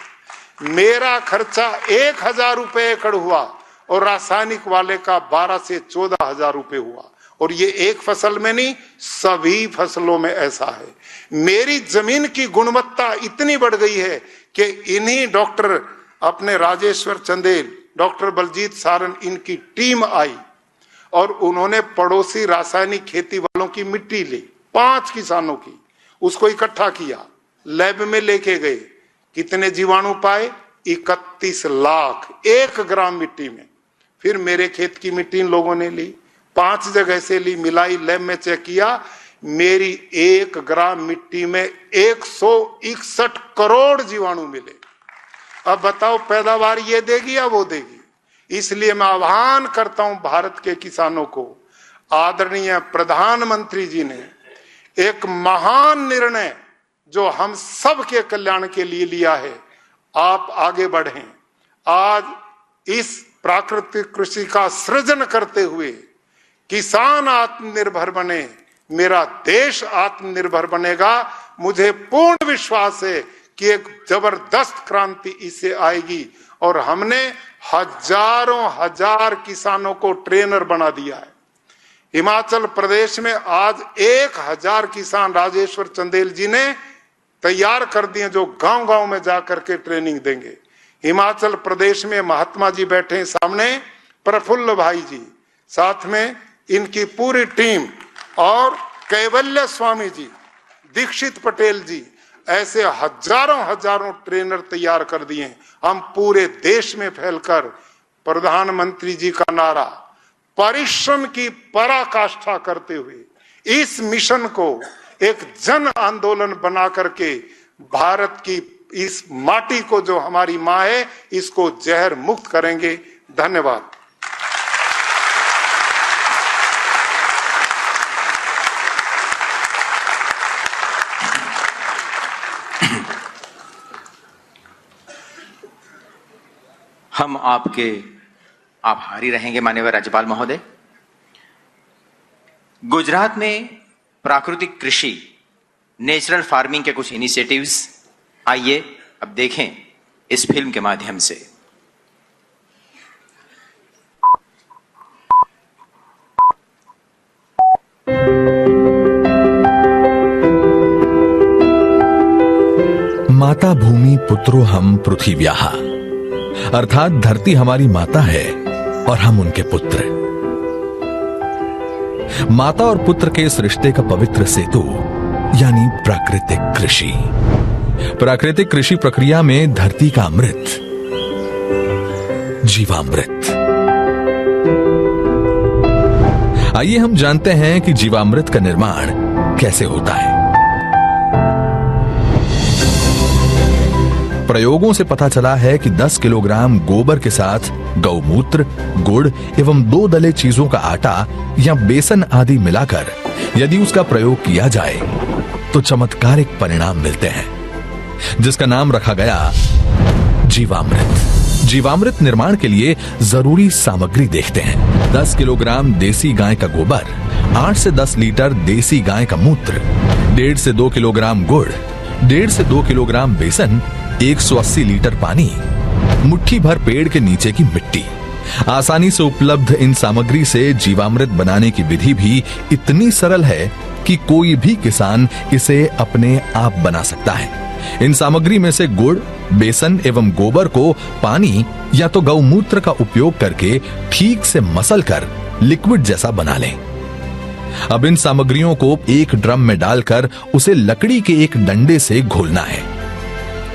मेरा खर्चा 1000 रुपए एकड़ हुआ और रासायनिक वाले का 12 से 14 हजार रुपए हुआ। और ये एक फसल में नहीं, सभी फसलों में ऐसा है। मेरी जमीन की गुणवत्ता इतनी बढ़ गई है कि इन्हीं डॉक्टर अपने राजेश्वर चंदेल, डॉक्टर बलजीत सारन, इनकी टीम आई और उन्होंने पड़ोसी रासायनिक खेती वालों की मिट्टी ली, 5 किसानों की, उसको इकट्ठा किया, लैब में लेके गए। कितने जीवाणु पाए? 31 लाख 1 ग्राम मिट्टी में। फिर मेरे खेत की मिट्टी इन लोगों ने ली, 5 जगह से ली, मिलाई, लैब में चेक किया, मेरी 1 ग्राम मिट्टी में 161 करोड़ जीवाणु मिले। अब बताओ पैदावार ये देगी या वो देगी? इसलिए मैं आह्वान करता हूं भारत के किसानों को, आदरणीय प्रधानमंत्री जी ने एक महान निर्णय जो हम सब के कल्याण के लिए लिया है, आप आगे बढ़ें। आज इस प्राकृतिक कृषि का सृजन करते हुए किसान आत्मनिर्भर बने, मेरा देश आत्मनिर्भर बनेगा। मुझे पूर्ण विश्वास है कि एक जबरदस्त क्रांति इससे आएगी, और हमने हजारों हजार किसानों को ट्रेनर बना दिया है। हिमाचल प्रदेश में आज 1000 किसान राजेश्वर चंदेल जी ने तैयार कर दिए, जो गांव-गांव में जाकर के ट्रेनिंग देंगे। हिमाचल प्रदेश में महात्मा जी बैठे हैं सामने, प्रफुल्ल भाई जी, साथ में इनकी पूरी टीम, और कैवल्य स्वामी जी, दीक्षित पटेल जी, ऐसे हजारों ट्रेनर तैयार कर दिए। हम पूरे देश में फैलकर प्रधानमंत्री जी का नारा, परिश्रम की पराकाष्ठा करते हुए इस मिशन को एक जन आंदोलन बना करके भारत की इस माटी को, जो हमारी मां है, इसको जहर मुक्त करेंगे। धन्यवाद।
हम आपके आभारी रहेंगे माननीय राज्यपाल महोदय। गुजरात में प्राकृतिक कृषि, नेचुरल फार्मिंग के कुछ इनिशिएटिव्स आइए अब देखें इस फिल्म के माध्यम से।
माता भूमि पुत्रो हम पृथिव्याः, अर्थात धरती हमारी माता है और हम उनके पुत्र। माता और पुत्र के इस रिश्ते का पवित्र सेतु यानी प्राकृतिक कृषि। प्राकृतिक कृषि प्रक्रिया में धरती का अमृत, जीवामृत। आइए हम जानते हैं कि जीवामृत का निर्माण कैसे होता है। प्रयोगों से पता चला है कि 10 किलोग्राम गोबर के साथ गौमूत्र, गुड़ एवं 2 दले चीजों का आटा या बेसन आदि मिलाकर यदि उसका प्रयोग किया जाए तो चमत्कारिक परिणाम मिलते हैं, जिसका नाम रखा गया जीवामृत। जीवामृत निर्माण के लिए जरूरी सामग्री देखते हैं। 10 किलोग्राम देसी गाय का गोबर, 8 से 10 लीटर देसी गाय का मूत्र, 1.5 से 2 किलोग्राम गुड़, 1.5 से 2 किलोग्राम बेसन, 180 लीटर पानी, मुट्ठी भर पेड़ के नीचे की मिट्टी। आसानी से उपलब्ध इन सामग्री से जीवामृत बनाने की विधि भी इतनी सरल है कि कोई भी किसान इसे अपने आप बना सकता है। इन सामग्री में से गुड़, बेसन एवं गोबर को पानी या तो गौमूत्र का उपयोग करके ठीक से मसल कर लिक्विड जैसा बना लें। अब इन सामग्रियों को एक ड्रम में डालकर उसे लकड़ी के एक डंडे से घोलना है।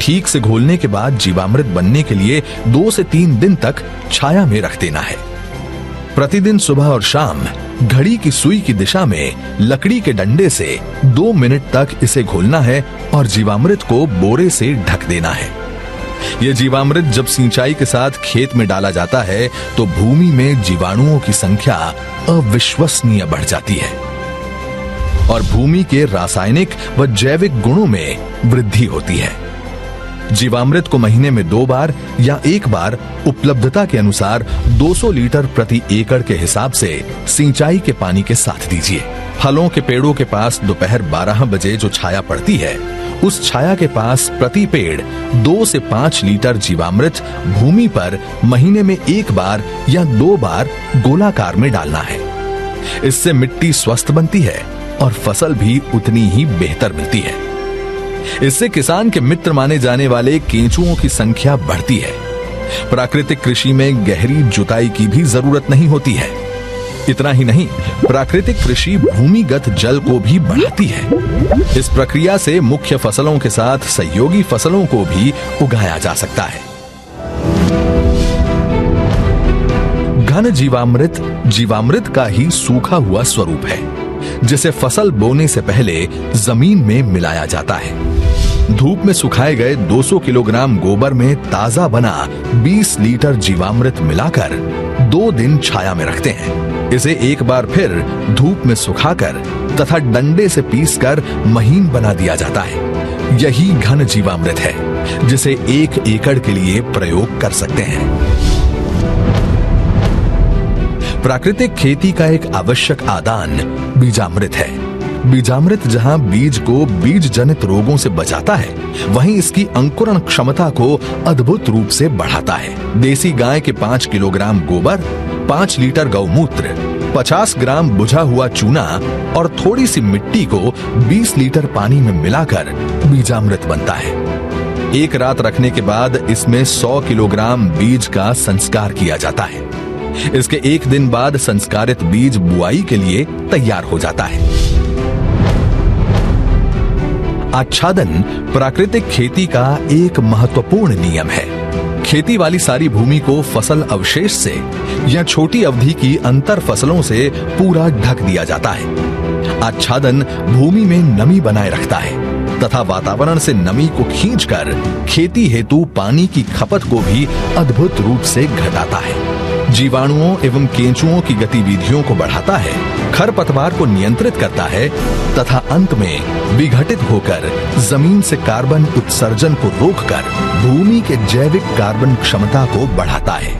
ठीक से घोलने के बाद जीवामृत बनने के लिए 2 से 3 दिन तक छाया में रख देना है। प्रतिदिन सुबह और शाम घड़ी की सुई की दिशा में लकड़ी के डंडे से 2 मिनट तक इसे घोलना है और जीवामृत को बोरे से ढक देना है। यह जीवामृत जब सिंचाई के साथ खेत में डाला जाता है तो भूमि में जीवाणुओं की संख्या अविश्वसनीय बढ़ जाती है और भूमि के रासायनिक व जैविक गुणों में वृद्धि होती है। जीवामृत को महीने में 2 बार या 1 बार उपलब्धता के अनुसार 200 लीटर प्रति एकड़ के हिसाब से सिंचाई के पानी के साथ दीजिए। फलों के पेड़ों के पास दोपहर 12 बजे जो छाया पड़ती है, उस छाया के पास प्रति पेड़ 2 से 5 लीटर जीवामृत भूमि पर महीने में 1 बार या 2 बार गोलाकार में डालना है। इससे मिट्टी स्वस्थ बनती है और फसल भी उतनी ही बेहतर मिलती है। इससे किसान के मित्र माने जाने वाले केंचुओं की संख्या बढ़ती है। प्राकृतिक कृषि में गहरी जुताई की भी जरूरत नहीं होती है। इतना ही नहीं, प्राकृतिक कृषि भूमिगत जल को भी बढ़ाती है। इस प्रक्रिया से मुख्य फसलों के साथ सहयोगी फसलों को भी उगाया जा सकता है। घन जीवामृत जीवामृत का ही सूखा हुआ स्वरूप है, जिसे फसल बोने से पहले जमीन में मिलाया जाता है। धूप में सुखाए गए 200 किलोग्राम गोबर में ताजा बना 20 लीटर जीवामृत मिलाकर 2 दिन छाया में रखते हैं। इसे एक बार फिर धूप में सुखाकर तथा डंडे से पीसकर महीन बना दिया जाता है। यही घन जीवामृत है जिसे 1 एकड़ के लिए प्रयोग कर सकते हैं। प्राकृतिक खेती का एक आवश्यक आदान बीजामृत है। बीजामृत जहां बीज को बीज जनित रोगों से बचाता है, वहीं इसकी अंकुरण क्षमता को अद्भुत रूप से बढ़ाता है। देसी गाय के 5 किलोग्राम गोबर, 5 लीटर गौमूत्र, 50 ग्राम बुझा हुआ चूना और थोड़ी सी मिट्टी को 20 लीटर पानी में मिलाकर बीजामृत बनता है। एक रात रखने के बाद इसमें 100 किलोग्राम बीज का संस्कार किया जाता है। इसके 1 दिन बाद संस्कारित बीज बुआई के लिए तैयार हो जाता है। आच्छादन प्राकृतिक खेती का एक महत्वपूर्ण नियम है। खेती वाली सारी भूमि को फसल अवशेष से या छोटी अवधि की अंतर फसलों से पूरा ढक दिया जाता है। आच्छादन भूमि में नमी बनाए रखता है तथा वातावरण से नमी को खींचकर खेती हेतु पानी की खपत को भी अद्भुत रूप से घटाता है। जीवाणुओं एवं केंचुओं की गतिविधियों को बढ़ाता है, खरपतवार को नियंत्रित करता है तथा अंत में विघटित होकर जमीन से कार्बन उत्सर्जन को रोककर भूमि के जैविक कार्बन क्षमता को बढ़ाता है।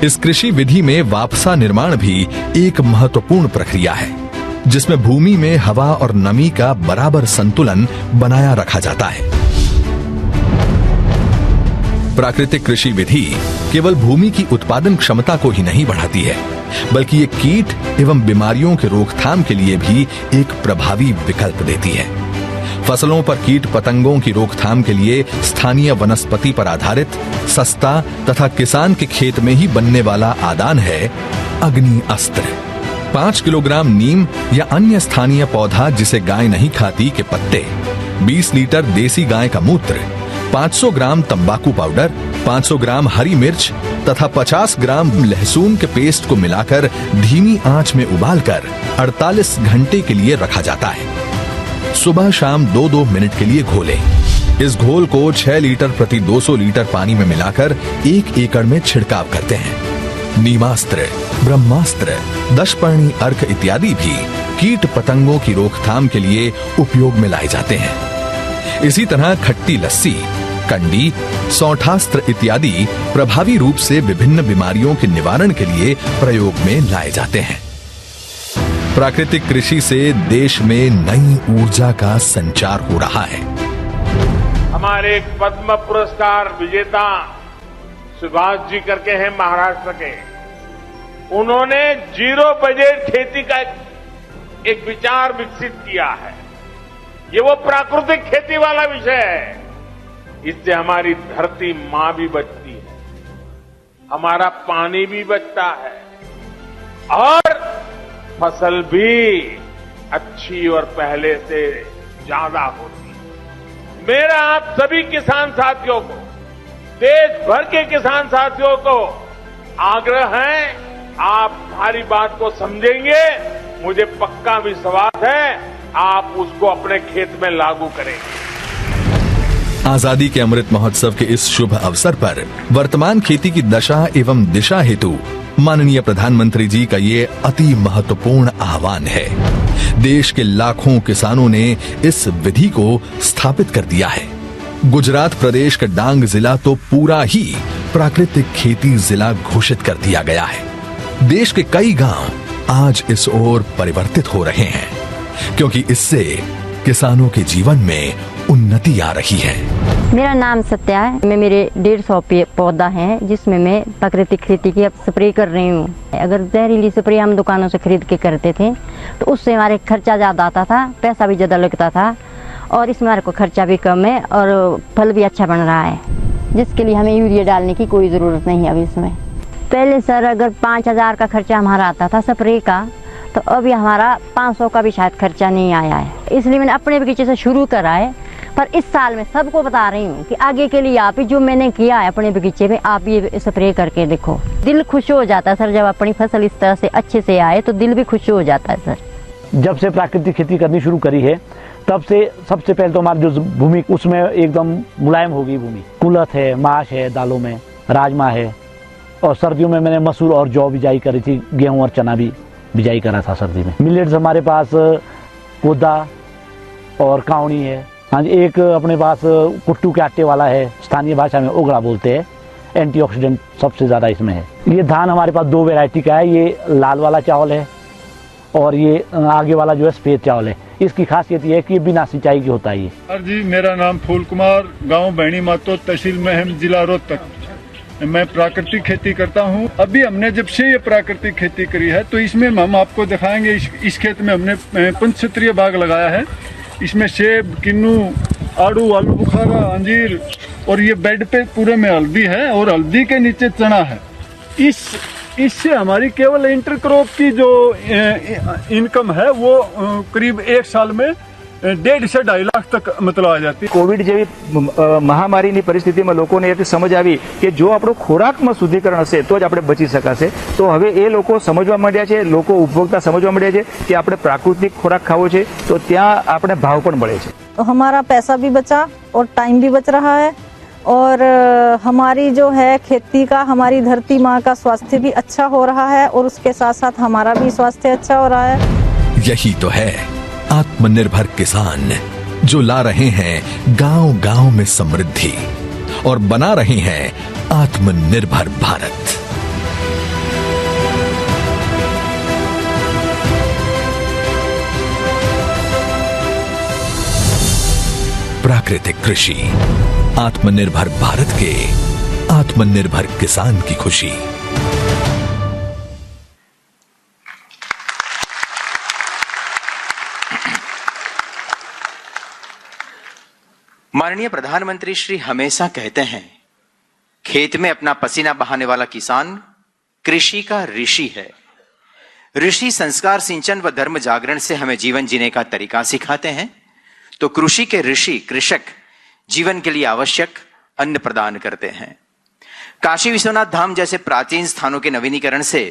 इस कृषि विधि में वापसा निर्माण भी एक महत्वपूर्ण प्रक्रिया है, जिसमें भूमि में हवा और नमी का बराबर संतुलन बनाया रखा जाता है। प्राकृतिक कृषि विधि केवल भूमि की उत्पादन क्षमता को ही नहीं बढ़ाती है, बल्कि ये कीट एवं बीमारियों के रोकथाम के लिए भी एक प्रभावी विकल्प देती है। फसलों पर कीट पतंगों की रोकथाम के लिए स्थानीय वनस्पति पर आधारित सस्ता तथा किसान के खेत में ही बनने वाला आदान है अग्नि अस्त्र। 5 किलोग्राम नीम या अन्य स्थानीय पौधा जिसे गाय नहीं खाती के पत्ते, 20 लीटर देसी गाय का मूत्र, 500 ग्राम तंबाकू पाउडर, 500 ग्राम हरी मिर्च तथा 50 ग्राम लहसुन के पेस्ट को मिलाकर धीमी आंच में उबालकर 48 घंटे के लिए रखा जाता है। सुबह शाम 2-2 मिनट के लिए घोलें। इस घोल को 6 लीटर प्रति 200 लीटर पानी में मिलाकर 1 एकड़ में छिड़काव करते हैं। नीमास्त्र, ब्रह्मास्त्र, दशपर्णी अर्क इत्यादि भी कीट पतंगों की रोकथाम के लिए उपयोग में लाए जाते हैं। इसी तरह खट्टी लस्सी, कंडी, सौठास्त्र इत्यादि प्रभावी रूप से विभिन्न बीमारियों के निवारण के लिए प्रयोग में लाए जाते हैं। प्राकृतिक कृषि से देश में नई ऊर्जा का संचार हो रहा है।
हमारे पद्म पुरस्कार विजेता सुभाष जी करके हैं महाराष्ट्र के, उन्होंने जीरो बजट खेती का एक विचार विकसित किया है। ये वो प्राकृतिक खेती वाला विषय है। इससे हमारी धरती मां भी बचती है, हमारा पानी भी बचता है और फसल भी अच्छी और पहले से ज्यादा होती है। मेरा आप सभी किसान साथियों को, देश भर के किसान साथियों को आग्रह है, आप हमारी बात को समझेंगे, मुझे पक्का विश्वास है आप उसको अपने खेत में लागू करेंगे।
आजादी के अमृत महोत्सव के इस शुभ अवसर पर वर्तमान खेती की दशा एवं दिशा हेतु माननीय प्रधानमंत्री जी का ये अति महत्वपूर्ण आह्वान है। देश के लाखों किसानों ने इस विधि को स्थापित कर दिया है। गुजरात प्रदेश का डांग जिला तो पूरा ही प्राकृतिक खेती जिला घोषित कर दिया गया है। देश के कई गांव आज इस ओर परिवर्तित हो रहे हैं, क्योंकि इससे किसानों के जीवन में उन्नति आ रही है।
मेरा नाम सत्या है। मैं मेरे 150 पौधा है जिसमें मैं प्राकृतिक खेती की अब स्प्रे कर रही हूँ। अगर जहरीली स्प्रे हम दुकानों से खरीद के करते थे तो उससे हमारे खर्चा ज़्यादा आता था, पैसा भी ज़्यादा लगता था, और इसमें हमारे को खर्चा भी कम है और फल भी अच्छा बन रहा है, जिसके लिए हमें यूरिया डालने की कोई ज़रूरत नहीं है अब इसमें। पहले सर अगर 5000 का खर्चा हमारा आता था स्प्रे का, तो अभी हमारा 500 का भी शायद खर्चा नहीं आया है। इसलिए मैंने अपने बगीचे से शुरू करा है, पर इस साल मैं सबको बता रही हूँ कि आगे के लिए आप ही जो मैंने किया है अपने बगीचे में, आप ये स्प्रे करके देखो। दिल खुश हो जाता है सर, जब अपनी फसल इस तरह से अच्छे से आए तो दिल भी खुश हो जाता है सर।
जब से प्राकृतिक खेती करनी शुरू करी है तब से सबसे पहले तो हमारी जो भूमि उसमें एकदम मुलायम हो गई भूमि। कुलथ है, माश है, दालों में राजमा है, और सर्दियों में मैंने मसूर और जौ बिजाई करी थी, गेहूँ और चना भी बिजाई करा था सर्दी में। मिलेट्स हमारे पास कोदा और कावनी है। हाँ जी, एक अपने पास कुट्टू के आटे वाला है, स्थानीय भाषा में ओगड़ा बोलते हैं। एंटीऑक्सीडेंट सबसे ज़्यादा इसमें है। ये धान हमारे पास 2 वैरायटी का है, ये लाल वाला चावल है और ये आगे वाला जो है सफ़ेद चावल है। इसकी खासियत ये है कि ये बिना सिंचाई की होता है। ये
सर जी, मेरा नाम फूल कुमार, गांव बहनी मातो, तहसील महम, जिला रोहतक। मैं प्राकृतिक खेती करता हूं। अभी हमने जब से ये प्राकृतिक खेती करी है तो इसमें हम आपको दिखाएंगे। इस खेत में हमने 5 बाग लगाया है। इसमें सेब, किन्नू, आड़ू, आलू बुखारा, अंजीर, और ये बेड पे पूरे में हल्दी है और हल्दी के नीचे चना है। इससे हमारी केवल इंटरक्रॉप की जो इनकम है वो करीब 1 साल में 1.5 से 2.5 લાખ તક मतलब आ जाती।
कोविड જેવી મહામારીની પરિસ્થિતિમાં લોકોને એક સમજ આવી કે જો આપણો ખોરાકમાં શુદ્ધિકરણ હશે તો જ આપણે બચી શકાશે। તો હવે એ લોકો સમજવા માંડ્યા છે, લોકો ઉપભોક્તા સમજવા માંડ્યા છે કે આપણે પ્રાકૃતિક ખોરાક ખાવો છે તો ત્યાં આપણે ભાવ પણ મળે છે।
तो हमारा पैसा भी बचा और टाइम भी बच रहा है, और हमारी जो है खेती का, हमारी धरती माँ का स्वास्थ्य भी अच्छा हो रहा है, और उसके साथ साथ हमारा भी स्वास्थ्य अच्छा हो रहा है।
यही तो है आत्मनिर्भर किसान, जो ला रहे हैं गांव-गांव में समृद्धि और बना रहे हैं आत्मनिर्भर भारत। प्राकृतिक कृषि, आत्मनिर्भर भारत के आत्मनिर्भर किसान की खुशी।
माननीय प्रधानमंत्री श्री हमेशा कहते हैं, खेत में अपना पसीना बहाने वाला किसान कृषि का ऋषि है। ऋषि संस्कार, सिंचन व धर्म जागरण से हमें जीवन जीने का तरीका सिखाते हैं, तो कृषि के ऋषि कृषक जीवन के लिए आवश्यक अन्न प्रदान करते हैं। काशी विश्वनाथ धाम जैसे प्राचीन स्थानों के नवीनीकरण से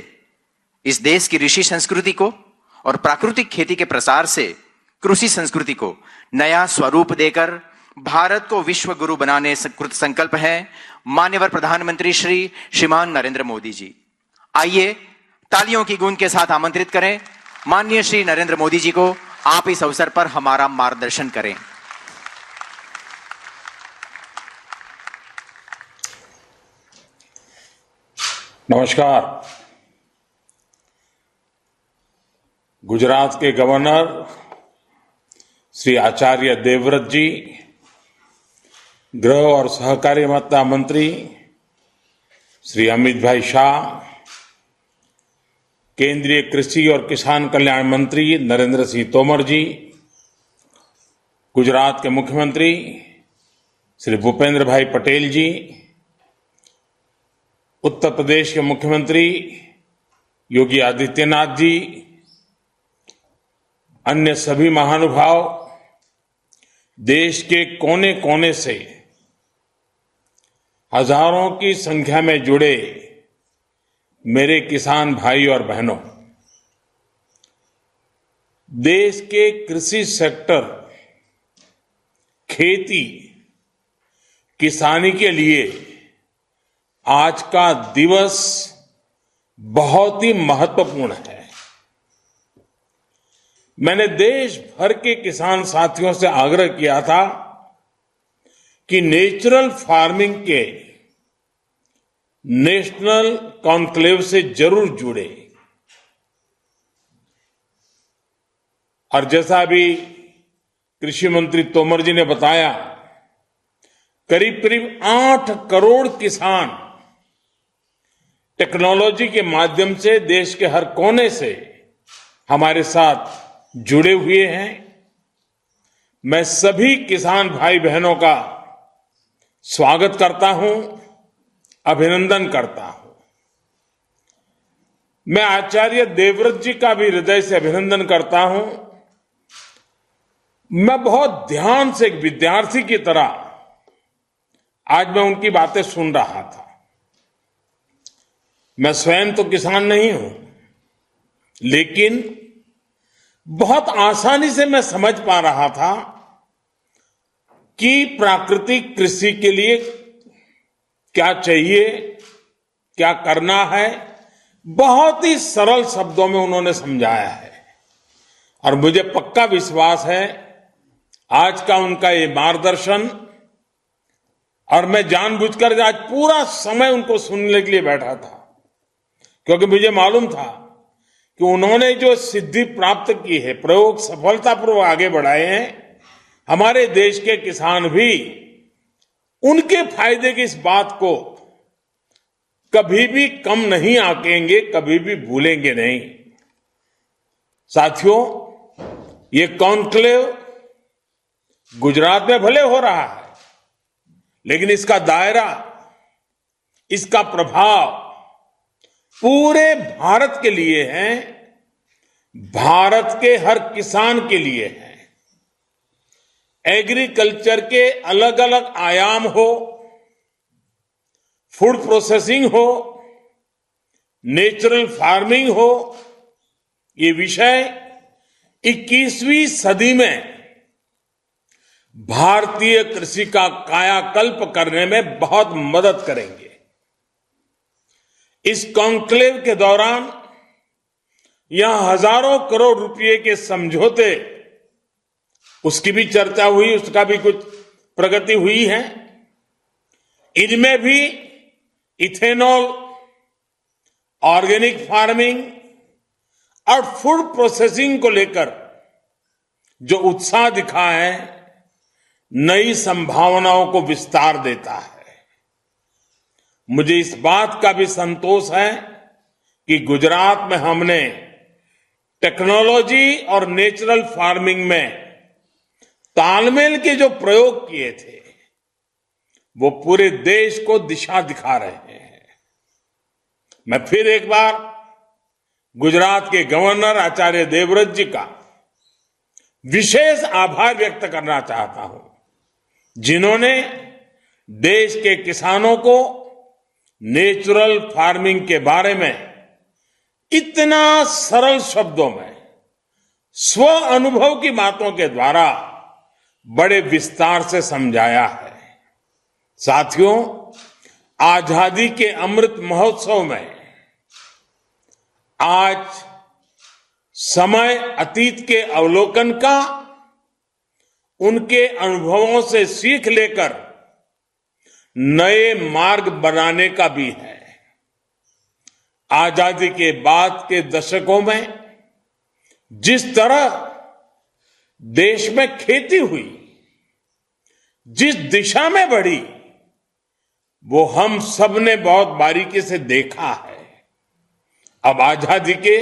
इस देश की ऋषि संस्कृति को और प्राकृतिक खेती के प्रसार से कृषि संस्कृति को नया स्वरूप देकर भारत को विश्व गुरु बनाने कृत संकल्प है माननीय प्रधानमंत्री श्रीमान नरेंद्र मोदी जी। आइए तालियों की गूंज के साथ आमंत्रित करें माननीय श्री नरेंद्र मोदी जी को, आप इस अवसर पर हमारा मार्गदर्शन करें।
नमस्कार। गुजरात के गवर्नर श्री आचार्य देवव्रत जी, गृह और सहकारिता मंत्री श्री अमित भाई शाह, केंद्रीय कृषि और किसान कल्याण मंत्री नरेंद्र सिंह तोमर जी, गुजरात के मुख्यमंत्री श्री भूपेंद्र भाई पटेल जी, उत्तर प्रदेश के मुख्यमंत्री योगी आदित्यनाथ जी, अन्य सभी महानुभाव, देश के कोने कोने से हजारों की संख्या में जुड़े मेरे किसान भाई और बहनों, देश के कृषि सेक्टर, खेती, किसानी के लिए आज का दिवस बहुत ही महत्वपूर्ण है। मैंने देश भर के किसान साथियों से आग्रह किया था कि नेचुरल फार्मिंग के नेशनल कॉन्क्लेव से जरूर जुड़े। और जैसा अभी कृषि मंत्री तोमर जी ने बताया, करीब करीब 8 करोड़ किसान टेक्नोलॉजी के माध्यम से देश के हर कोने से हमारे साथ जुड़े हुए हैं। मैं सभी किसान भाई बहनों का स्वागत करता हूं, अभिनंदन करता हूं। मैं आचार्य देवव्रत जी का भी हृदय से अभिनंदन करता हूं। मैं बहुत ध्यान से एक विद्यार्थी की तरह आज मैं उनकी बातें सुन रहा था। मैं स्वयं तो किसान नहीं हूं, लेकिन बहुत आसानी से मैं समझ पा रहा था कि प्राकृतिक कृषि के लिए क्या चाहिए, क्या करना है। बहुत ही सरल शब्दों में उन्होंने समझाया है और मुझे पक्का विश्वास है आज का उनका ये मार्गदर्शन, और मैं जानबूझकर आज पूरा समय उनको सुनने के लिए बैठा था, क्योंकि मुझे मालूम था कि उन्होंने जो सिद्धि प्राप्त की है, प्रयोग सफलतापूर्वक आगे बढ़ाए हैं, हमारे देश के किसान भी उनके फायदे की इस बात को कभी भी कम नहीं आंकेंगे, कभी भी भूलेंगे नहीं। साथियों, ये कॉन्क्लेव गुजरात में भले हो रहा है, लेकिन इसका दायरा, इसका प्रभाव पूरे भारत के लिए है, भारत के हर किसान के लिए है। एग्रीकल्चर के अलग अलग आयाम हो, फूड प्रोसेसिंग हो, नेचुरल फार्मिंग हो, ये विषय 21वीं सदी में भारतीय कृषि का कायाकल्प करने में बहुत मदद करेंगे। इस कॉन्क्लेव के दौरान यहां हजारों करोड़ रुपए के समझौते, उसकी भी चर्चा हुई, उसका भी कुछ प्रगति हुई है। इनमें भी इथेनॉल, ऑर्गेनिक फार्मिंग और फूड प्रोसेसिंग को लेकर जो उत्साह दिखा है, नई संभावनाओं को विस्तार देता है। मुझे इस बात का भी संतोष है कि गुजरात में हमने टेक्नोलॉजी और नेचुरल फार्मिंग में तालमेल के जो प्रयोग किए थे, वो पूरे देश को दिशा दिखा रहे हैं। मैं फिर एक बार गुजरात के गवर्नर आचार्य देवव्रत जी का विशेष आभार व्यक्त करना चाहता हूं, जिन्होंने देश के किसानों को नेचुरल फार्मिंग के बारे में इतना सरल शब्दों में स्व अनुभव की बातों के द्वारा बड़े विस्तार से समझाया है। साथियों, आजादी के अमृत महोत्सव में आज समय अतीत के अवलोकन का, उनके अनुभवों से सीख लेकर नए मार्ग बनाने का भी है। आजादी के बाद के दशकों में जिस तरह देश में खेती हुई, जिस दिशा में बढ़ी, वो हम सब ने बहुत बारीकी से देखा है। अब आजादी के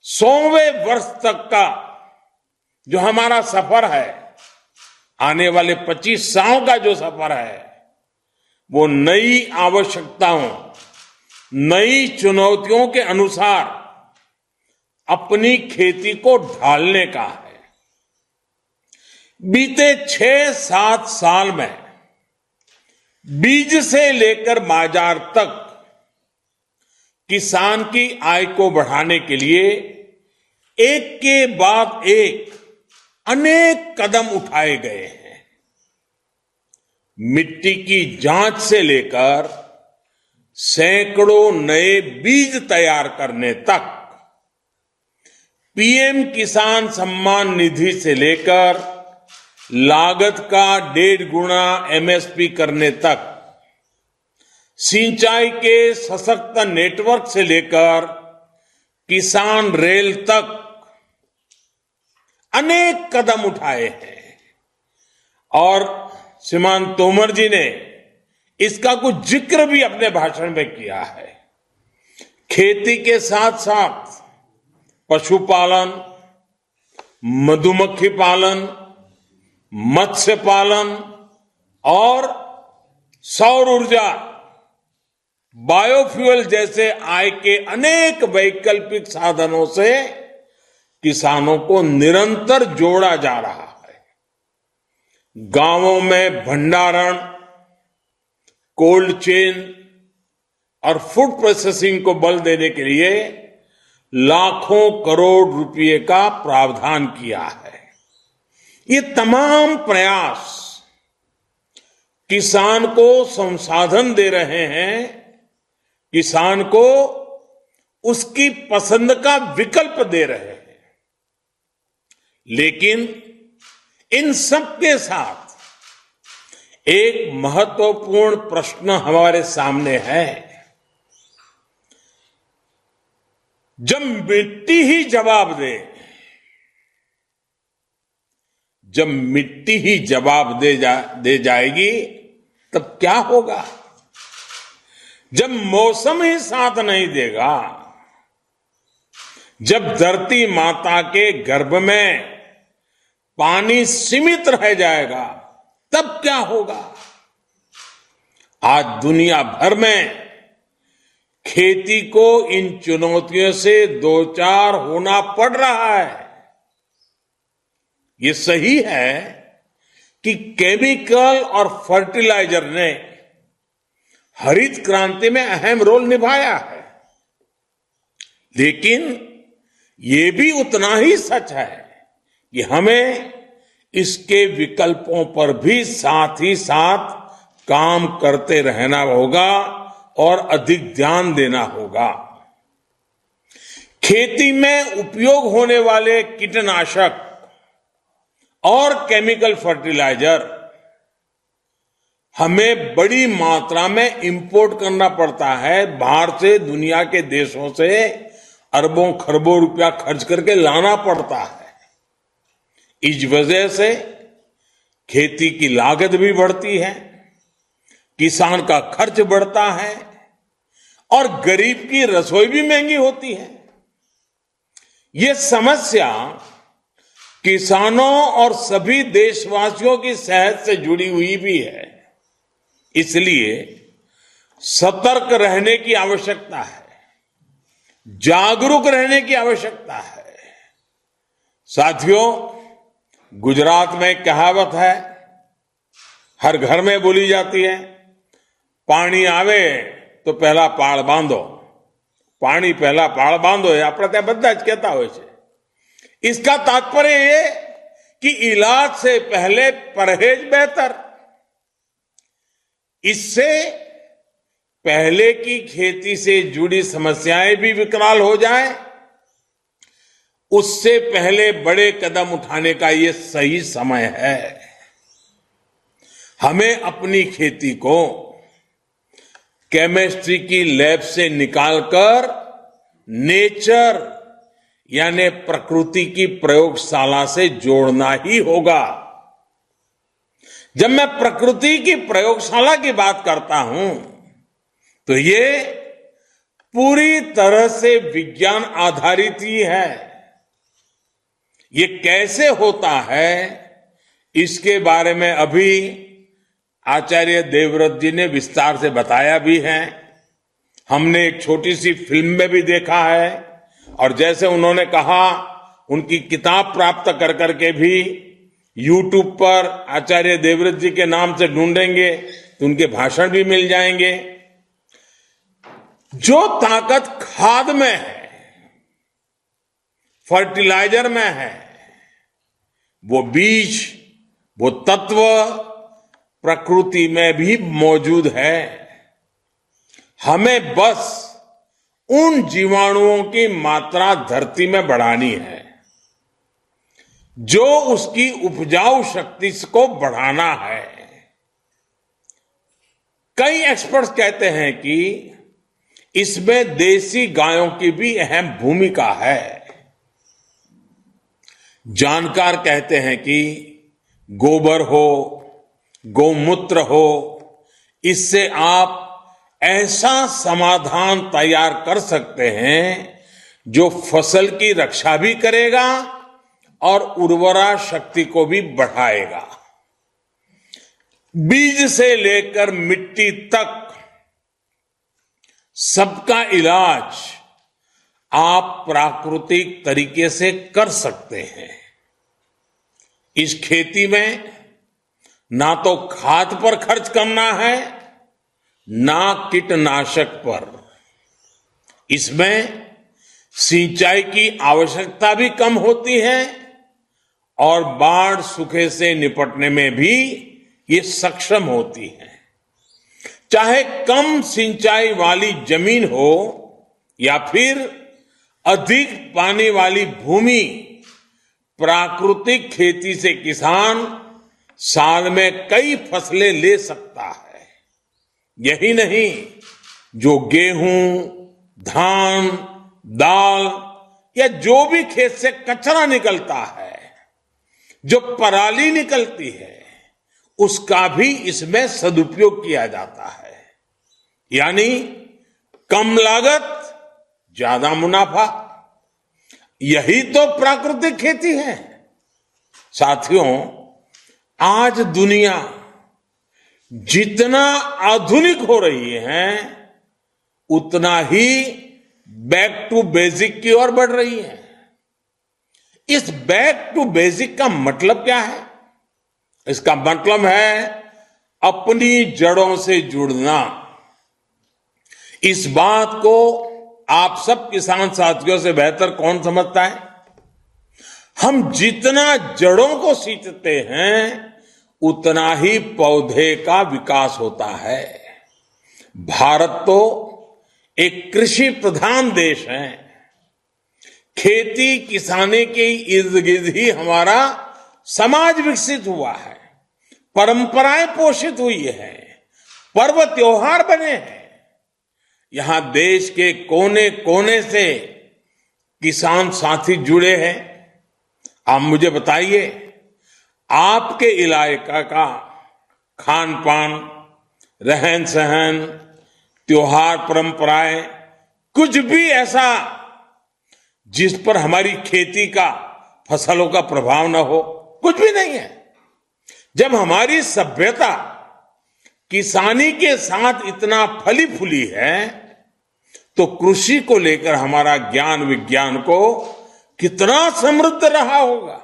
100वें वर्ष तक का जो हमारा सफर है, आने वाले 25 सालों का जो सफर है, वो नई आवश्यकताओं, नई चुनौतियों के अनुसार अपनी खेती को ढालने का है। बीते 6-7 साल में बीज से लेकर बाजार तक किसान की आय को बढ़ाने के लिए एक के बाद एक अनेक कदम उठाए गए हैं। मिट्टी की जांच से लेकर सैकड़ों नए बीज तैयार करने तक, पीएम किसान सम्मान निधि से लेकर लागत का 1.5 गुना एमएसपी करने तक, सिंचाई के सशक्त नेटवर्क से लेकर किसान रेल तक अनेक कदम उठाए हैं। और श्रीमान तोमर जी ने इसका कुछ जिक्र भी अपने भाषण में किया है। खेती के साथ साथ पशुपालन, मधुमक्खी पालन, मत्स्य पालन और सौर ऊर्जा, बायोफ्यूल जैसे आय के अनेक वैकल्पिक साधनों से किसानों को निरंतर जोड़ा जा रहा है। गांवों में भंडारण, कोल्ड चेन और फूड प्रोसेसिंग को बल देने के लिए लाखों करोड़ रुपए का प्रावधान किया है। ये तमाम प्रयास किसान को संसाधन दे रहे हैं, किसान को उसकी पसंद का विकल्प दे रहे हैं। लेकिन इन सब के साथ एक महत्वपूर्ण प्रश्न हमारे सामने है। जब मिट्टी ही जवाब दे, जब मिट्टी ही जवाब दे जाएगी तब क्या होगा? जब मौसम ही साथ नहीं देगा, जब धरती माता के गर्भ में पानी सीमित रह जाएगा तब क्या होगा? आज दुनिया भर में खेती को इन चुनौतियों से दो चार होना पड़ रहा है। ये सही है कि केमिकल और फर्टिलाइजर ने हरित क्रांति में अहम रोल निभाया है, लेकिन ये भी उतना ही सच है कि हमें इसके विकल्पों पर भी साथ ही साथ काम करते रहना होगा और अधिक ध्यान देना होगा। खेती में उपयोग होने वाले कीटनाशक और केमिकल फर्टिलाइजर हमें बड़ी मात्रा में इंपोर्ट करना पड़ता है। बाहर से, दुनिया के देशों से अरबों खरबों रुपया खर्च करके लाना पड़ता है। इस वजह से खेती की लागत भी बढ़ती है, किसान का खर्च बढ़ता है और गरीब की रसोई भी महंगी होती है। ये समस्या किसानों और सभी देशवासियों की सेहत से जुड़ी हुई भी है। इसलिए सतर्क रहने की आवश्यकता है, जागरूक रहने की आवश्यकता है। साथियों, गुजरात में कहावत है, हर घर में बोली जाती है, पानी आवे तो पहला पाड़ बांधो, पानी पहला पाड़ बांधो। આપણે ત્યાં બધા જ કહેતા હોય છે। इसका तात्पर्य ये कि इलाज से पहले परहेज बेहतर। इससे पहले की खेती से जुड़ी समस्याएं भी विकराल हो जाए, उससे पहले बड़े कदम उठाने का ये सही समय है। हमें अपनी खेती को केमिस्ट्री की लैब से निकालकर नेचर यानी प्रकृति की प्रयोगशाला से जोड़ना ही होगा। जब मैं प्रकृति की प्रयोगशाला की बात करता हूं तो ये पूरी तरह से विज्ञान आधारित ही है। ये कैसे होता है, इसके बारे में अभी आचार्य देवव्रत जी ने विस्तार से बताया भी है। हमने एक छोटी सी फिल्म में भी देखा है, और जैसे उन्होंने कहा उनकी किताब प्राप्त कर करके भी YouTube पर आचार्य देवव्रत जी के नाम से ढूंढेंगे तो उनके भाषण भी मिल जाएंगे। जो ताकत खाद में है, फर्टिलाइजर में है, वो बीज, वो तत्व प्रकृति में भी मौजूद है। हमें बस उन जीवाणुओं की मात्रा धरती में बढ़ानी है, जो उसकी उपजाऊ शक्ति को बढ़ाना है। कई एक्सपर्ट्स कहते हैं कि इसमें देसी गायों की भी अहम भूमिका है। जानकार कहते हैं कि गोबर हो, गौमूत्र हो, इससे आप ऐसा समाधान तैयार कर सकते हैं जो फसल की रक्षा भी करेगा और उर्वरा शक्ति को भी बढ़ाएगा। बीज से लेकर मिट्टी तक सबका इलाज आप प्राकृतिक तरीके से कर सकते हैं। इस खेती में ना तो खाद पर खर्च करना है, ना कीटनाशक पर। इसमें सिंचाई की आवश्यकता भी कम होती है और बाढ़ सूखे से निपटने में भी ये सक्षम होती है। चाहे कम सिंचाई वाली जमीन हो या फिर अधिक पानी वाली भूमि, प्राकृतिक खेती से किसान साल में कई फसलें ले सकता है। यही नहीं, जो गेहूं, धान, दाल या जो भी खेत से कचरा निकलता है, जो पराली निकलती है, उसका भी इसमें सदुपयोग किया जाता है। यानी कम लागत, ज्यादा मुनाफा। यही तो प्राकृतिक खेती है। साथियों, आज दुनिया जितना आधुनिक हो रही है, उतना ही बैक टू बेसिक की ओर बढ़ रही है। इस बैक टू बेसिक का मतलब क्या है? इसका मतलब है अपनी जड़ों से जुड़ना। इस बात को आप सब किसान साथियों से बेहतर कौन समझता है? हम जितना जड़ों को सींचते हैं, उतना ही पौधे का विकास होता है। भारत तो एक कृषि प्रधान देश है। खेती किसानी के इर्द गिर्द ही हमारा समाज विकसित हुआ है, परंपराएं पोषित हुई है, पर्व त्योहार बने हैं। यहां देश के कोने कोने से किसान साथी जुड़े हैं। आप मुझे बताइए, आपके इलाके का खान पान, रहन सहन, त्योहार, परंपराएं, कुछ भी ऐसा जिस पर हमारी खेती का, फसलों का प्रभाव न हो? कुछ भी नहीं है। जब हमारी सभ्यता किसानी के साथ इतना फली फूली है, तो कृषि को लेकर हमारा ज्ञान विज्ञान को कितना समृद्ध रहा होगा,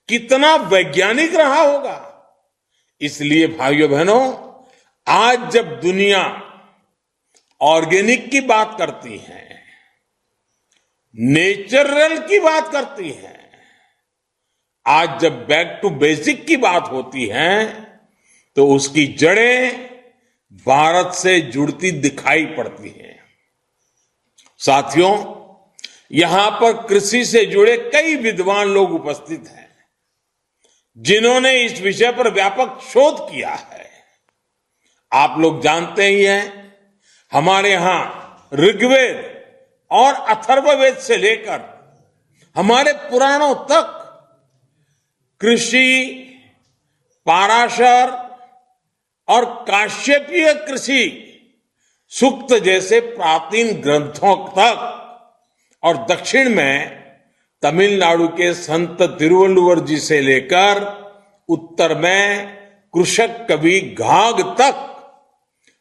कितना वैज्ञानिक रहा होगा। इसलिए भाइयों बहनों, आज जब दुनिया ऑर्गेनिक की बात करती है, नेचुरल की बात करती है, आज जब बैक टू बेसिक की बात होती है, तो उसकी जड़ें भारत से जुड़ती दिखाई पड़ती हैं। साथियों, यहां पर कृषि से जुड़े कई विद्वान लोग उपस्थित हैं, जिन्होंने इस विषय पर व्यापक शोध किया है। आप लोग जानते ही हैं, हमारे यहां ऋग्वेद और अथर्ववेद से लेकर हमारे पुराणों तक कृषि, पाराशर और काश्यपीय कृषि सूक्त जैसे प्राचीन ग्रंथों तक और दक्षिण में तमिलनाडु के संत तिरुवल्लुवर जी से लेकर उत्तर में कृषक कवि घाघ तक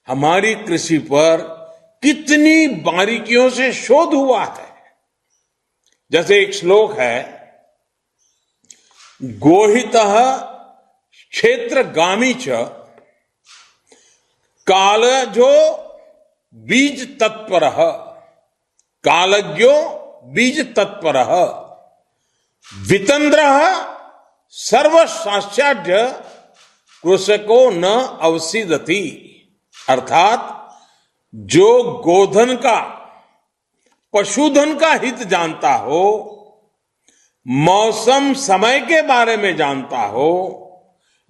हमारी कृषि पर कितनी बारीकियों से शोध हुआ है। जैसे एक श्लोक है, गोहितः क्षेत्रगामी च कालजो बीज तत्परः कालज्ञो बीज तत्परः वितंद्रः सर्वशास्त्राढ्य कृषको न अवसीदति। अर्थात जो गोधन का पशुधन का हित जानता हो, मौसम समय के बारे में जानता हो,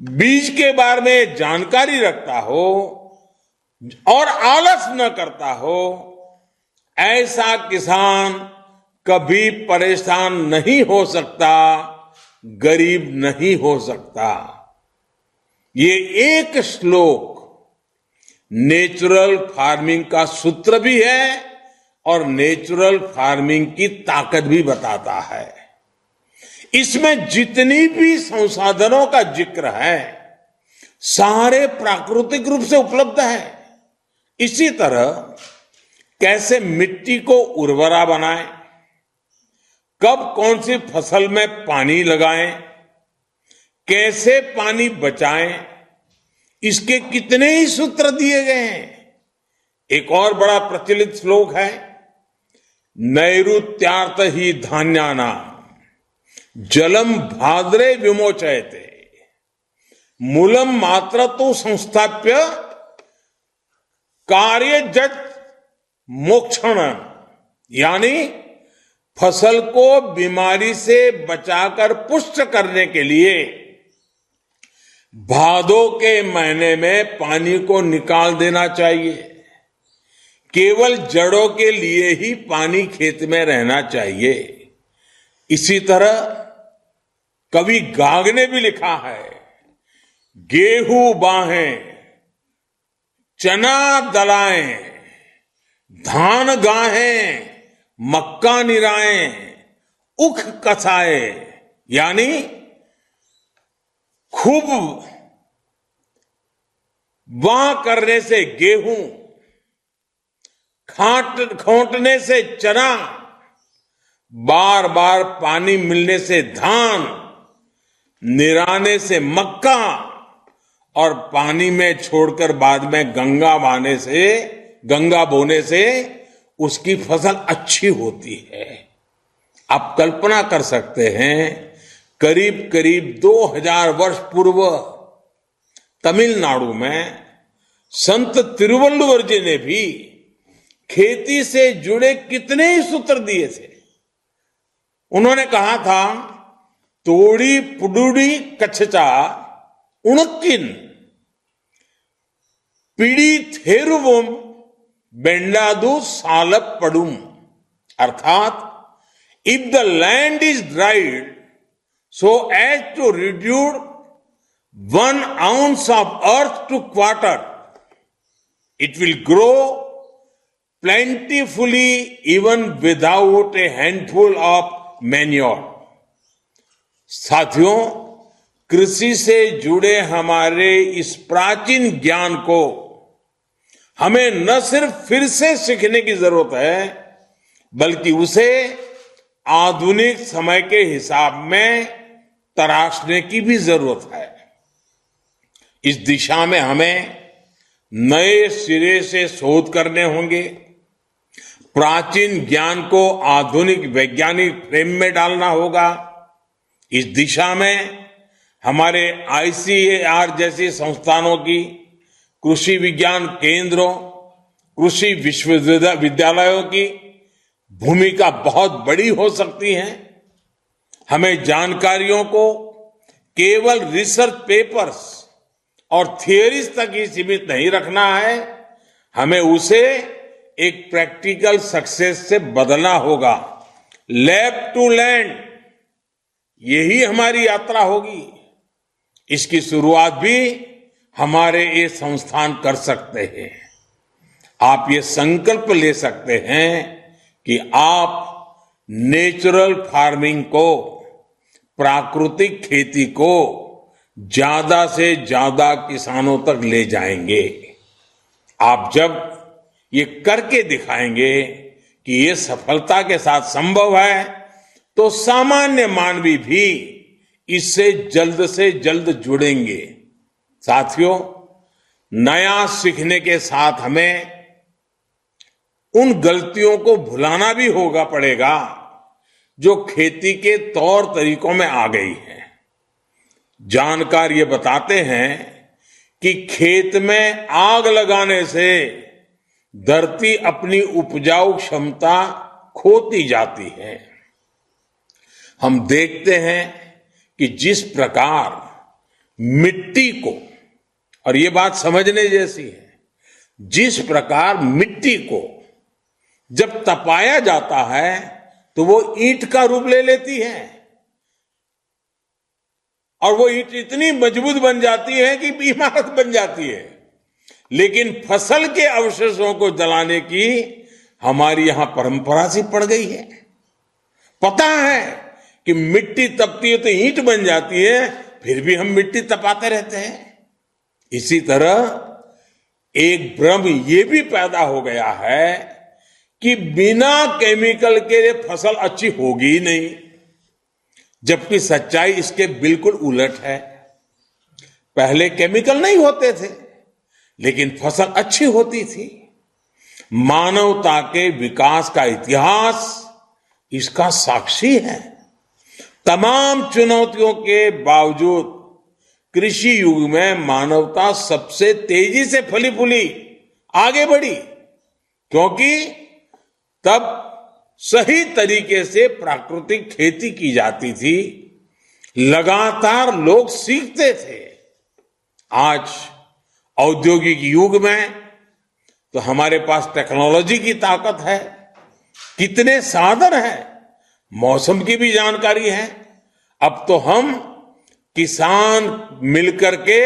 बीज के बारे में जानकारी रखता हो और आलस न करता हो, ऐसा किसान कभी परेशान नहीं हो सकता, गरीब नहीं हो सकता। ये एक श्लोक नेचुरल फार्मिंग का सूत्र भी है और नेचुरल फार्मिंग की ताकत भी बताता है। इसमें जितनी भी संसाधनों का जिक्र है सारे प्राकृतिक रूप से उपलब्ध है। इसी तरह कैसे मिट्टी को उर्वरा बनाएं, कब कौन सी फसल में पानी लगाएं, कैसे पानी बचाएं, इसके कितने ही सूत्र दिए गए हैं। एक और बड़ा प्रचलित श्लोक है, नैऋत्यार्थ ही धान्यानाम जलम भाद्रे विमोचयते मूलम मात्र तो संस्थाप्य कार्य जट मोक्षण। यानी फसल को बीमारी से बचाकर पुष्ट करने के लिए भादों के महीने में पानी को निकाल देना चाहिए। केवल जड़ों के लिए ही पानी खेत में रहना चाहिए। इसी तरह कवि घाघ ने भी लिखा है, गेहूं बाहें चना दलाएं धान गाहें मक्का निराएं उख कसाए। यानी खूब वाह करने से गेहूं, खोंटने से चना, बार बार पानी मिलने से धान, निराने से मक्का और पानी में छोड़कर बाद में गंगा बोने से उसकी फसल अच्छी होती है। आप कल्पना कर सकते हैं, करीब करीब 2000 वर्ष पूर्व तमिलनाडु में संत तिरुवल्लुवर जी ने भी खेती से जुड़े कितने ही सूत्र दिए थे। उन्होंने कहा था, तोड़ी पुडुड़ी कच्छचा उणकिन पीड़ी थेरुवम बेंडादू सालप पड़ुम। अर्थात if the land is dried so as to reduce 1 ounce of earth to quarter, it will grow plentifully even without a handful of manure. साथियों, कृषि से जुड़े हमारे इस प्राचीन ज्ञान को हमें न सिर्फ फिर से सीखने की जरूरत है, बल्कि उसे आधुनिक समय के हिसाब में तराशने की भी जरूरत है। इस दिशा में हमें नए सिरे से शोध करने होंगे, प्राचीन ज्ञान को आधुनिक वैज्ञानिक फ्रेम में डालना होगा। इस दिशा में हमारे ICAR जैसी संस्थानों की, कृषि विज्ञान केंद्रों, कृषि विश्वविद्यालयों की भूमिका बहुत बड़ी हो सकती है। हमें जानकारियों को केवल रिसर्च पेपर्स और थियरीज तक ही सीमित नहीं रखना है, हमें उसे एक प्रैक्टिकल सक्सेस से बदलना होगा। लैब टू लैंड, यही हमारी यात्रा होगी। इसकी शुरुआत भी हमारे ये संस्थान कर सकते हैं। आप ये संकल्प ले सकते हैं कि आप नेचुरल फार्मिंग को, प्राकृतिक खेती को ज्यादा से ज्यादा किसानों तक ले जाएंगे। आप जब ये करके दिखाएंगे कि ये सफलता के साथ संभव है, तो सामान्य मानवी भी इससे जल्द से जल्द जुड़ेंगे। साथियों, नया सीखने के साथ हमें उन गलतियों को भुलाना भी पड़ेगा जो खेती के तौर तरीकों में आ गई है। जानकार ये बताते हैं कि खेत में आग लगाने से धरती अपनी उपजाऊ क्षमता खोती जाती है। हम देखते हैं कि जिस प्रकार मिट्टी को, और ये बात समझने जैसी है, जिस प्रकार मिट्टी को जब तपाया जाता है तो वो ईंट का रूप ले लेती है और वो ईंट इतनी मजबूत बन जाती है कि इमारत बन जाती है। लेकिन फसल के अवशेषों को जलाने की हमारी यहां परंपरा सी पड़ गई है। पता है कि मिट्टी तपती है तो ईंट बन जाती है, फिर भी हम मिट्टी तपाते रहते हैं। इसी तरह एक भ्रम ये भी पैदा हो गया है कि बिना केमिकल के फसल अच्छी होगी ही नहीं, जबकि सच्चाई इसके बिल्कुल उलट है। पहले केमिकल नहीं होते थे, लेकिन फसल अच्छी होती थी। मानवता के विकास का इतिहास इसका साक्षी है। तमाम चुनौतियों के बावजूद कृषि युग में मानवता सबसे तेजी से फली फूली आगे बढ़ी, क्योंकि तब सही तरीके से प्राकृतिक खेती की जाती थी, लगातार लोग सीखते थे। आज औद्योगिक युग में तो हमारे पास टेक्नोलॉजी की ताकत है, कितने साधन हैं, मौसम की भी जानकारी है। अब तो हम किसान मिलकर के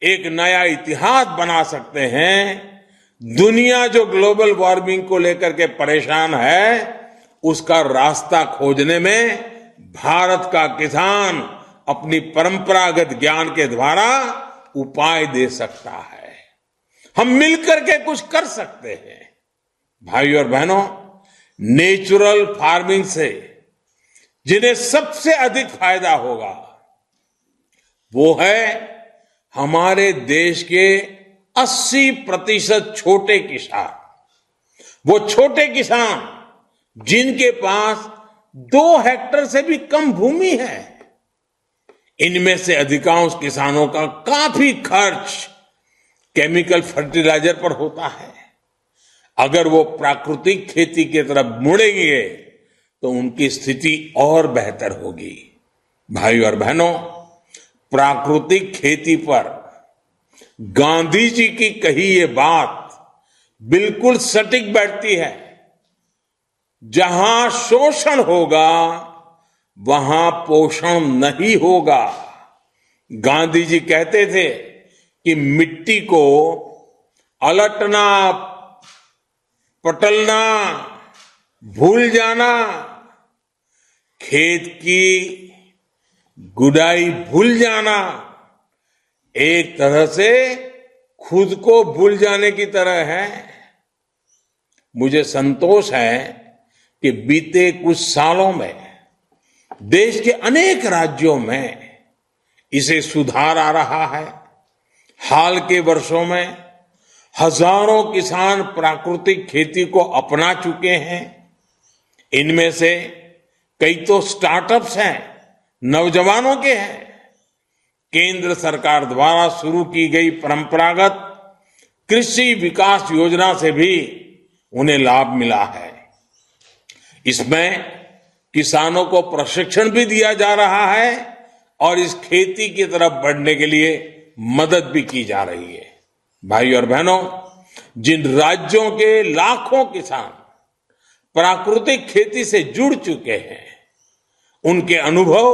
एक नया इतिहास बना सकते हैं। दुनिया जो ग्लोबल वार्मिंग को लेकर के परेशान है, उसका रास्ता खोजने में भारत का किसान अपनी परंपरागत ज्ञान के द्वारा उपाय दे सकता है। हम मिलकर के कुछ कर सकते हैं। भाइयों और बहनों, नेचुरल फार्मिंग से जिन्हें सबसे अधिक फायदा होगा वो है हमारे देश के 80% छोटे किसान। वो छोटे किसान जिनके पास 2 हेक्टेयर से भी कम भूमि है। इनमें से अधिकांश किसानों का काफी खर्च केमिकल फर्टिलाइजर पर होता है। अगर वो प्राकृतिक खेती की तरफ मुड़ेंगे तो उनकी स्थिति और बेहतर होगी। भाइयों और बहनों, प्राकृतिक खेती पर गांधी जी की कही ये बात बिल्कुल सटीक बैठती है। जहां शोषण होगा वहां पोषण नहीं होगा। गांधी जी कहते थे कि मिट्टी को अलटना, पटलना, भूल जाना, खेत की गुडाई भूल जाना एक तरह से खुद को भूल जाने की तरह है। मुझे संतोष है कि बीते कुछ सालों में देश के अनेक राज्यों में इसे सुधार आ रहा है। हाल के वर्षों में हजारों किसान प्राकृतिक खेती को अपना चुके हैं। इनमें से कई तो स्टार्टअप्स हैं, नौजवानों के हैं। केंद्र सरकार द्वारा शुरू की गई परंपरागत कृषि विकास योजना से भी उन्हें लाभ मिला है। इसमें किसानों को प्रशिक्षण भी दिया जा रहा है और इस खेती की तरफ बढ़ने के लिए मदद भी की जा रही है। भाई और बहनों, जिन राज्यों के लाखों किसान प्राकृतिक खेती से जुड़ चुके हैं, उनके अनुभव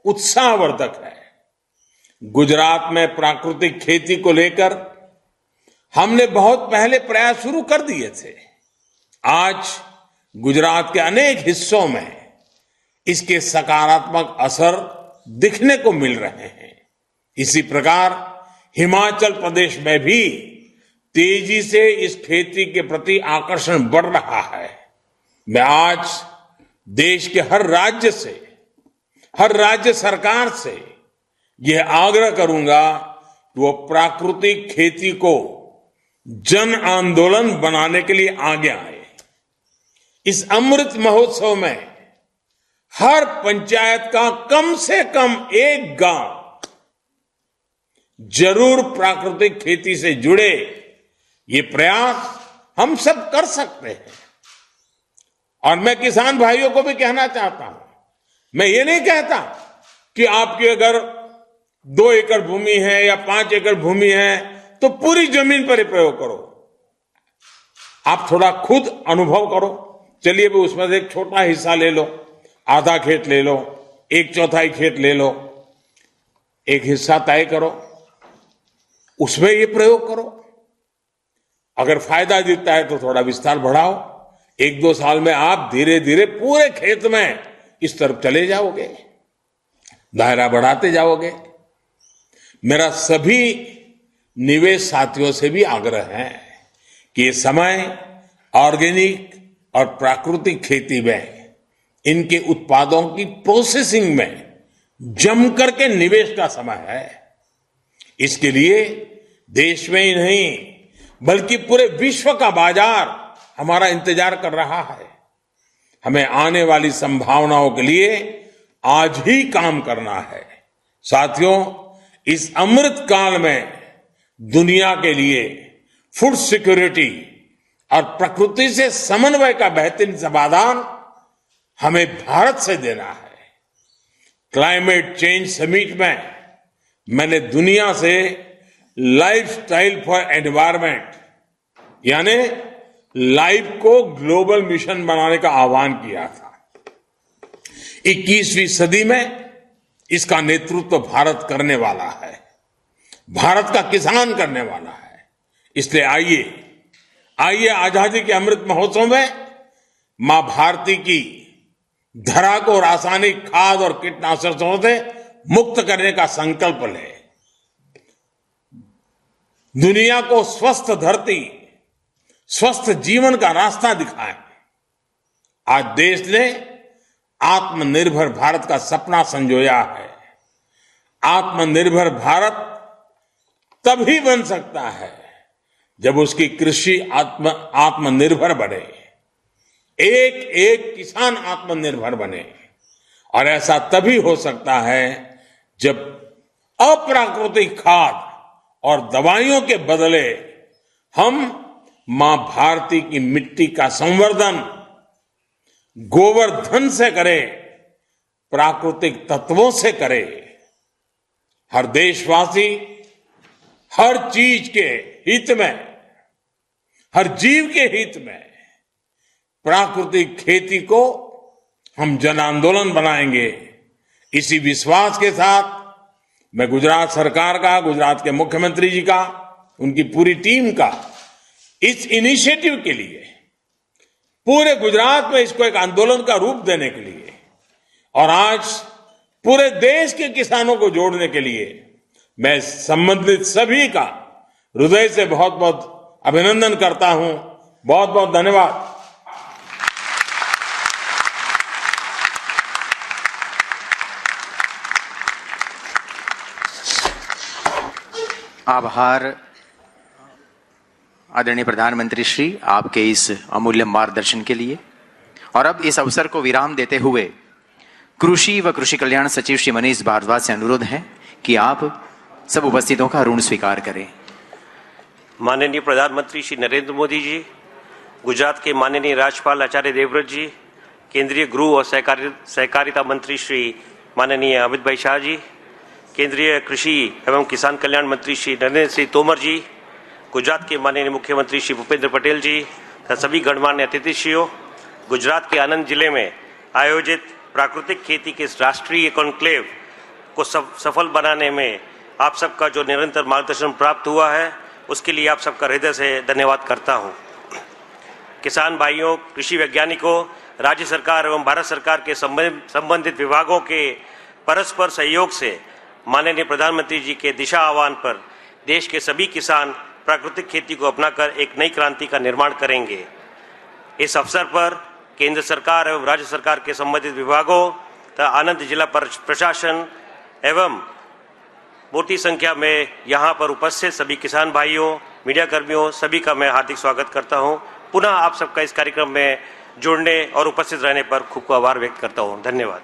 उत्साहवर्धक है। गुजरात में प्राकृतिक खेती को लेकर हमने बहुत पहले प्रयास शुरू कर दिए थे। आज गुजरात के अनेक हिस्सों में इसके सकारात्मक असर दिखने को मिल रहे हैं। इसी प्रकार हिमाचल प्रदेश में भी तेजी से इस खेती के प्रति आकर्षण बढ़ रहा है। मैं आज देश के हर राज्य सरकार से यह आग्रह करूंगा कि वो प्राकृतिक खेती को जन आंदोलन बनाने के लिए आगे आए। इस अमृत महोत्सव में हर पंचायत का कम से कम एक गांव जरूर प्राकृतिक खेती से जुड़े। ये प्रयास हम सब कर सकते हैं। और मैं किसान भाइयों को भी कहना चाहता हूं, मैं ये नहीं कहता कि आपकी अगर 2 एकड़ भूमि है या 5 एकड़ भूमि है तो पूरी जमीन पर ही प्रयोग करो। आप थोड़ा खुद अनुभव करो। चलिए भी उसमें से एक छोटा हिस्सा ले लो, आधा खेत ले लो, 1/4 खेत ले लो, एक हिस्सा तय करो, उसमें ये प्रयोग करो। अगर फायदा दिखता है तो थोड़ा विस्तार बढ़ाओ। 1-2 साल में आप धीरे धीरे पूरे खेत में इस तरफ चले जाओगे, दायरा बढ़ाते जाओगे। मेरा सभी निवेश साथियों से भी आग्रह है कि ये समय ऑर्गेनिक और प्राकृतिक खेती में इनके उत्पादों की प्रोसेसिंग में जम करके निवेश का समय है। इसके लिए देश में ही नहीं बल्कि पूरे विश्व का बाजार हमारा इंतजार कर रहा है। हमें आने वाली संभावनाओं के लिए आज ही काम करना है। साथियों, इस अमृत काल में दुनिया के लिए फूड सिक्योरिटी और प्रकृति से समन्वय का बेहतरीन समाधान हमें भारत से देना है। क्लाइमेट चेंज समिट में मैंने दुनिया से लाइफस्टाइल फॉर एनवायरमेंट यानी लाइफ को ग्लोबल मिशन बनाने का आह्वान किया था। 21वीं सदी में इसका नेतृत्व भारत करने वाला है, भारत का किसान करने वाला है। इसलिए आइए आजादी के अमृत महोत्सव में मां भारती की धरा को रासायनिक खाद और कीटनाशकों से मुक्त करने का संकल्प लें। दुनिया को स्वस्थ धरती, स्वस्थ जीवन का रास्ता दिखाएं। आज देश ने आत्मनिर्भर भारत का सपना संजोया है। आत्मनिर्भर भारत तभी बन सकता है जब उसकी कृषि आत्मनिर्भर बने, एक किसान आत्मनिर्भर बने। और ऐसा तभी हो सकता है जब अप्राकृतिक खाद और दवाइयों के बदले हम मां भारती की मिट्टी का संवर्धन गोवर्धन से करें, प्राकृतिक तत्वों से करें। हर देशवासी हर चीज के हित में, हर जीव के हित में प्राकृतिक खेती को हम जन आंदोलन बनाएंगे। इसी विश्वास के साथ मैं गुजरात सरकार का, गुजरात के मुख्यमंत्री जी का, उनकी पूरी टीम का इस इनिशिएटिव के लिए, पूरे गुजरात में इसको एक आंदोलन का रूप देने के लिए और आज पूरे देश के किसानों को जोड़ने के लिए मैं संबंधित सभी का हृदय से बहुत बहुत अभिनंदन करता हूं। बहुत बहुत धन्यवाद।
आभार आदरणीय प्रधानमंत्री श्री, आपके इस अमूल्य मार्गदर्शन के लिए। और अब इस अवसर को विराम देते हुए कृषि व कृषि कल्याण सचिव श्री मनीष भारद्वाज से अनुरोध है कि आप सब उपस्थितों का ऋण स्वीकार करें।
माननीय प्रधानमंत्री श्री नरेंद्र मोदी जी, गुजरात के माननीय राज्यपाल आचार्य देवव्रत जी, केंद्रीय गृह और सहकारिता मंत्री श्री माननीय अमित भाई शाह जी, केंद्रीय कृषि एवं किसान कल्याण मंत्री श्री नरेंद्र सिंह तोमर जी, गुजरात के माननीय मुख्यमंत्री श्री भूपेंद्र पटेल जी तथा सभी गणमान्य अतिथियों, गुजरात के आनंद जिले में आयोजित प्राकृतिक खेती के राष्ट्रीय कॉन्क्लेव को सफल बनाने में आप सबका जो निरंतर मार्गदर्शन प्राप्त हुआ है, उसके लिए आप सबका हृदय से धन्यवाद करता हूं। किसान भाइयों, कृषि वैज्ञानिकों, राज्य सरकार एवं भारत सरकार के संबंधित विभागों के परस्पर सहयोग से माननीय प्रधानमंत्री जी के दिशा आह्वान पर देश के सभी किसान प्राकृतिक खेती को अपनाकर एक नई क्रांति का निर्माण करेंगे। इस अवसर पर केंद्र सरकार एवं राज्य सरकार के संबंधित विभागों तथा आनंद जिला प्रशासन एवं मोटी संख्या में यहाँ पर उपस्थित सभी किसान भाइयों, मीडिया कर्मियों, सभी का मैं हार्दिक स्वागत करता हूँ। पुनः आप सबका इस कार्यक्रम में जुड़ने और उपस्थित रहने पर खूब आभार व्यक्त करता हूँ। धन्यवाद।